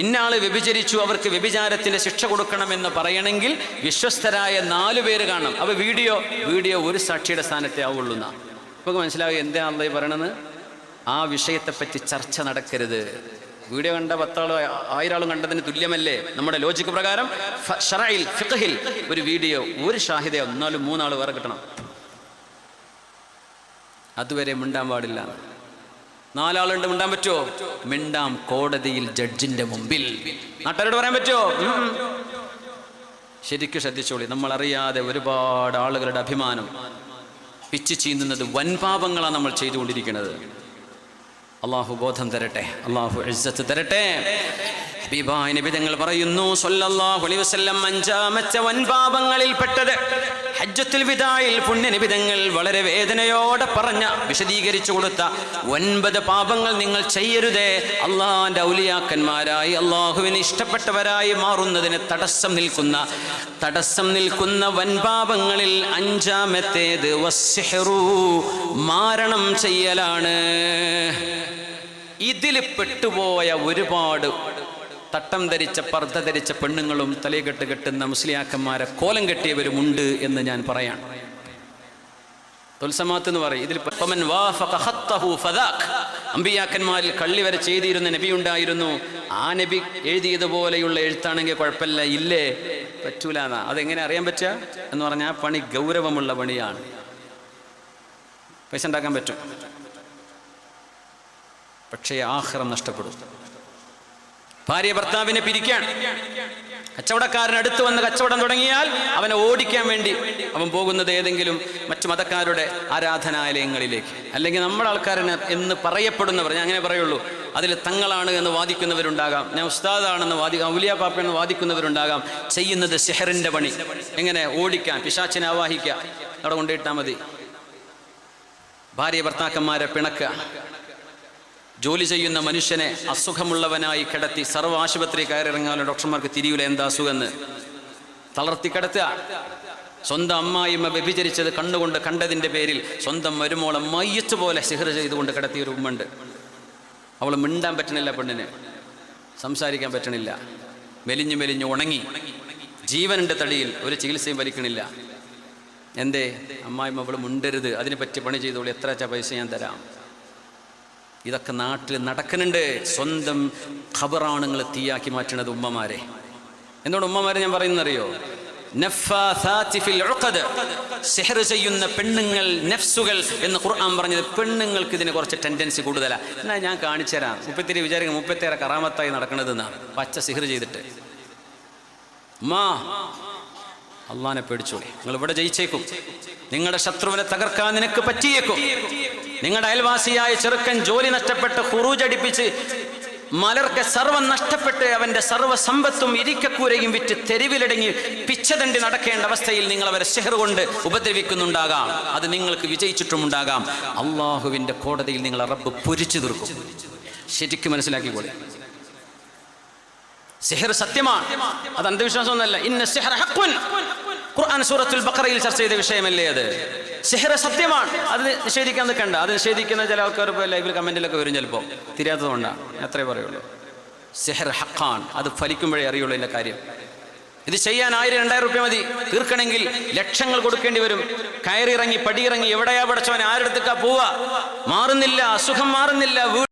ഇന്നാള് വ്യഭിചരിച്ചു, അവർക്ക് വ്യഭിചാരത്തിൻ്റെ ശിക്ഷ കൊടുക്കണമെന്ന് പറയണമെങ്കിൽ വിശ്വസ്തരായ 4 പേര് കാണണം. അപ്പോൾ വീഡിയോ ഒരു സാക്ഷിയുടെ സ്ഥാനത്തെ ആവുള്ളൂ. ഇപ്പോൾ മനസ്സിലാവുക എന്താ അള്ളാഹ് പറയണത്? ആ വിഷയത്തെപ്പറ്റി ചർച്ച നടക്കരുത്. വീഡിയോ കണ്ട 10 ആളോ 1000 ആളും കണ്ടതിന് തുല്യമല്ലേ? നമ്മുടെ ലോജിക്ക് പ്രകാരം ശറഇൽ ഫിഖ്ഹിൽ ഒരു വീഡിയോ ഒരു ഷാഹിദയോ 4-3 ആൾ വേറെ കിട്ടണം. അതുവരെ മിണ്ടാൻ പാടില്ല. 4 ആളുണ്ട്, മിണ്ടാൻ പറ്റുമോ? മിണ്ടാം, കോടതിയിൽ ജഡ്ജിന്റെ മുമ്പിൽ. നാട്ടുകാരോട് പറയാൻ പറ്റുമോ? ശരിക്കും ശ്രദ്ധിച്ചോളി. നമ്മളറിയാതെ ഒരുപാട് ആളുകളുടെ അഭിമാനം പിച്ചു ചീന്തുന്നത് വൻപാപങ്ങളാണ് നമ്മൾ ചെയ്തുകൊണ്ടിരിക്കുന്നത്. അള്ളാഹു ബോധം തരട്ടെ, അള്ളാഹു ഇസ്സത്ത് തരട്ടെ. ഹബീബായ നബി തങ്ങൾ പറയുന്നു സ്വല്ലല്ലാഹു അലൈഹി വസല്ലം, 5ാമത്തെ വൻപാപങ്ങളിൽ പെട്ടത് ഹജ്ജത്തുൽ വിദായിൽ പുണ്യ നബി തങ്ങൾ വളരെ വേദനയോടെ വിശദീകരിച്ചു കൊടുത്ത 9 പാപങ്ങൾ നിങ്ങൾ ചെയ്യരുതേ. അള്ളാഹിന്റെ ഔലിയാക്കന്മാരായി അള്ളാഹുവിന് ഇഷ്ടപ്പെട്ടവരായി മാറുന്നതിന് തടസ്സം നിൽക്കുന്ന വൻപാപങ്ങളിൽ 5ാമത്തേത് വസ്സിഹ്റു, മാരണം ചെയ്യലാണ്. ഇതിൽ പെട്ടുപോയ ഒരുപാട് തട്ടം ധരിച്ച പർദ്ദ ധരിച്ച പെണ്ണുങ്ങളും തലയെക്കെട്ട് കെട്ടുന്ന മുസ്ലിയാക്കന്മാരെ കോലം കെട്ടിയവരുമുണ്ട് എന്ന് ഞാൻ പറയാം. തുൽസമാത്ത് എന്ന് പറയും. ഇതിൽ അമ്പിയാക്കന്മാരിൽ കള്ളി വരെ ചെയ്തിരുന്ന നബി ഉണ്ടായിരുന്നു. ആ നബി എഴുതിയതുപോലെയുള്ള എഴുത്താണെങ്കിൽ കുഴപ്പമില്ല, ഇല്ലേ പറ്റൂല. അതെങ്ങനെ അറിയാൻ പറ്റുക എന്ന് പറഞ്ഞാൽ പണി ഗൗരവമുള്ള പണിയാണ്. പൈസ ഉണ്ടാക്കാൻ പറ്റും, പക്ഷേ ആഖിറം നഷ്ടപ്പെടും. ഭാര്യ ഭർത്താവിനെ പിരിക്കാൻ, കച്ചവടക്കാരൻ അടുത്ത് വന്ന് കച്ചവടം തുടങ്ങിയാൽ അവനെ ഓടിക്കാൻ വേണ്ടി അവൻ പോകുന്നത് ഏതെങ്കിലും മറ്റു മതക്കാരുടെ ആരാധനാലയങ്ങളിലേക്ക്. അല്ലെങ്കിൽ നമ്മുടെ ആൾക്കാരന് എന്ന് പറയപ്പെടുന്നവർ, ഞാൻ അങ്ങനെ പറയുള്ളൂ, അതിൽ തങ്ങളാണ് എന്ന് വാദിക്കുന്നവരുണ്ടാകാം, ഞാൻ ഉസ്താദാണെന്ന് ഔലിയ പാപ്പയെന്ന് വാദിക്കുന്നവരുണ്ടാകാം. ചെയ്യുന്നത് സിഹറിന്റെ പണി. എങ്ങനെ ഓടിക്കാൻ, പിശാചിനെ ആവാഹിക്കുക, അവിടെ കൊണ്ടിട്ടാൽ മതി. ഭാര്യ ഭർത്താക്കന്മാരെ പിണക്കുക, ജോലി ചെയ്യുന്ന മനുഷ്യനെ അസുഖമുള്ളവനായി കിടത്തി സർവ്വ ആശുപത്രി കയറിറങ്ങാനും ഡോക്ടർമാർക്ക് തിരിയൂല എന്താ അസുഖമെന്ന്, തളർത്തി കിടത്തുക. സ്വന്തം അമ്മായിമ്മ വ്യഭിചരിച്ചത് കണ്ണുകൊണ്ട് കണ്ടതിൻ്റെ പേരിൽ സ്വന്തം മരുമോളെ മയ്യത്ത് പോലെ സിഹർ ചെയ്തുകൊണ്ട് കിടത്തിയൊരു ഉമ്മുണ്ട്. അവൾ മിണ്ടാൻ പറ്റണില്ല, പെണ്ണിന് സംസാരിക്കാൻ പറ്റണില്ല, മെലിഞ്ഞു ഉണങ്ങി, ജീവനുണ്ട് തടിയിൽ, ഒരു ചികിത്സയും വലിക്കണില്ല. എന്തേ? അമ്മായിമ്മ അവൾ മുണ്ടരുത്, അതിനെ പറ്റി പണി ചെയ്തോളൂ, എത്ര പൈസ ഞാൻ തരാം. ഇതൊക്കെ നാട്ടിൽ നടക്കുന്നുണ്ട്. സ്വന്തം ഖബറാണുങ്ങൾ തീയാക്കി മാറ്റുന്നത് ഉമ്മമാരെ. എന്തുകൊണ്ട് ഉമ്മമാരെ ഞാൻ പറയുന്നറിയോ? സിഹർ ചെയ്യുന്ന പെണ്ണുങ്ങൾ, നഫ്സുകൾ എന്ന് ഖുർആൻ പറഞ്ഞത്. പെണ്ണുങ്ങൾക്ക് ഇതിന് കുറച്ച് ടെൻഡൻസി കൂടുതലാണ്. എന്നാൽ ഞാൻ കാണിച്ചു തരാം. മുപ്പത്തിരി വിചാരിക്കും 37 കറാമത്തായി നടക്കണതെന്നാ, പച്ച സിഹർ ചെയ്തിട്ട്. അള്ളാനെ പേടിച്ചോളി. നിങ്ങൾ ഇവിടെ ജയിച്ചേക്കും, നിങ്ങളുടെ ശത്രുവിനെ തകർക്കാൻ നിനക്ക് പറ്റിയേക്കും. നിങ്ങളുടെ അയൽവാസിയായ ചെറുക്കൻ ജോലി നഷ്ടപ്പെട്ട് ഖുറൂജ് അടിപ്പിച്ച് മലർക്ക് സർവ്വം നഷ്ടപ്പെട്ട് അവന്റെ സർവ്വ സമ്പത്തും ഇരിക്കക്കൂരയും വിറ്റ് തെരുവിലടങ്ങി പിച്ചതണ്ടി നടക്കേണ്ട അവസ്ഥയിൽ നിങ്ങൾ അവരെ സിഹർ കൊണ്ട് ഉപദ്രവിക്കുന്നുണ്ടാകാം. അത് നിങ്ങൾക്ക് വിജയിച്ചിട്ടുമുണ്ടാകാം. അള്ളാഹുവിന്റെ കോടതിയിൽ നിങ്ങൾ റബ്ബ് പൊരിച്ചു തീർക്കും. ശരിക്കും മനസ്സിലാക്കിക്കോളെ. സിഹർ സത്യമാണ്, അത് അന്ധവിശ്വാസമൊന്നുമല്ല. ഇന്ന സിഹ്റ ഹഖ്ഖുൻ, ഖുർആൻ സൂറത്തുൽ ബഖറയിൽ ചർച്ച ചെയ്ത വിഷയമല്ലേ അത്? സിഹർ സത്യമാണ്, അത് നിഷേധിക്കാൻ നിൽക്കണ്ട. അത് നിഷേധിക്കുന്ന ചില ആൾക്കാർ ഇപ്പോൾ ലൈവിൽ കമന്റിലൊക്കെ വരും, ചിലപ്പോൾ തിരിയാത്തതുകൊണ്ടാണ്. അത്രേ പറയുള്ളൂ. സിഹർ ഹഖാൻ, അത് ഫലിക്കുമ്പോഴേ അറിയുള്ളൂ ഇതിൻ്റെ കാര്യം. ഇത് ചെയ്യാൻ 1000-2000 രൂപ മതി. തീർക്കണമെങ്കിൽ ലക്ഷങ്ങൾ കൊടുക്കേണ്ടി വരും. കയറിയിറങ്ങി പടിയിറങ്ങി എവിടെയാ പഠിച്ചവൻ, ആരുടെ അടുത്തേക്കാ പോവാ? മാറുന്നില്ല, അസുഖം മാറുന്നില്ല.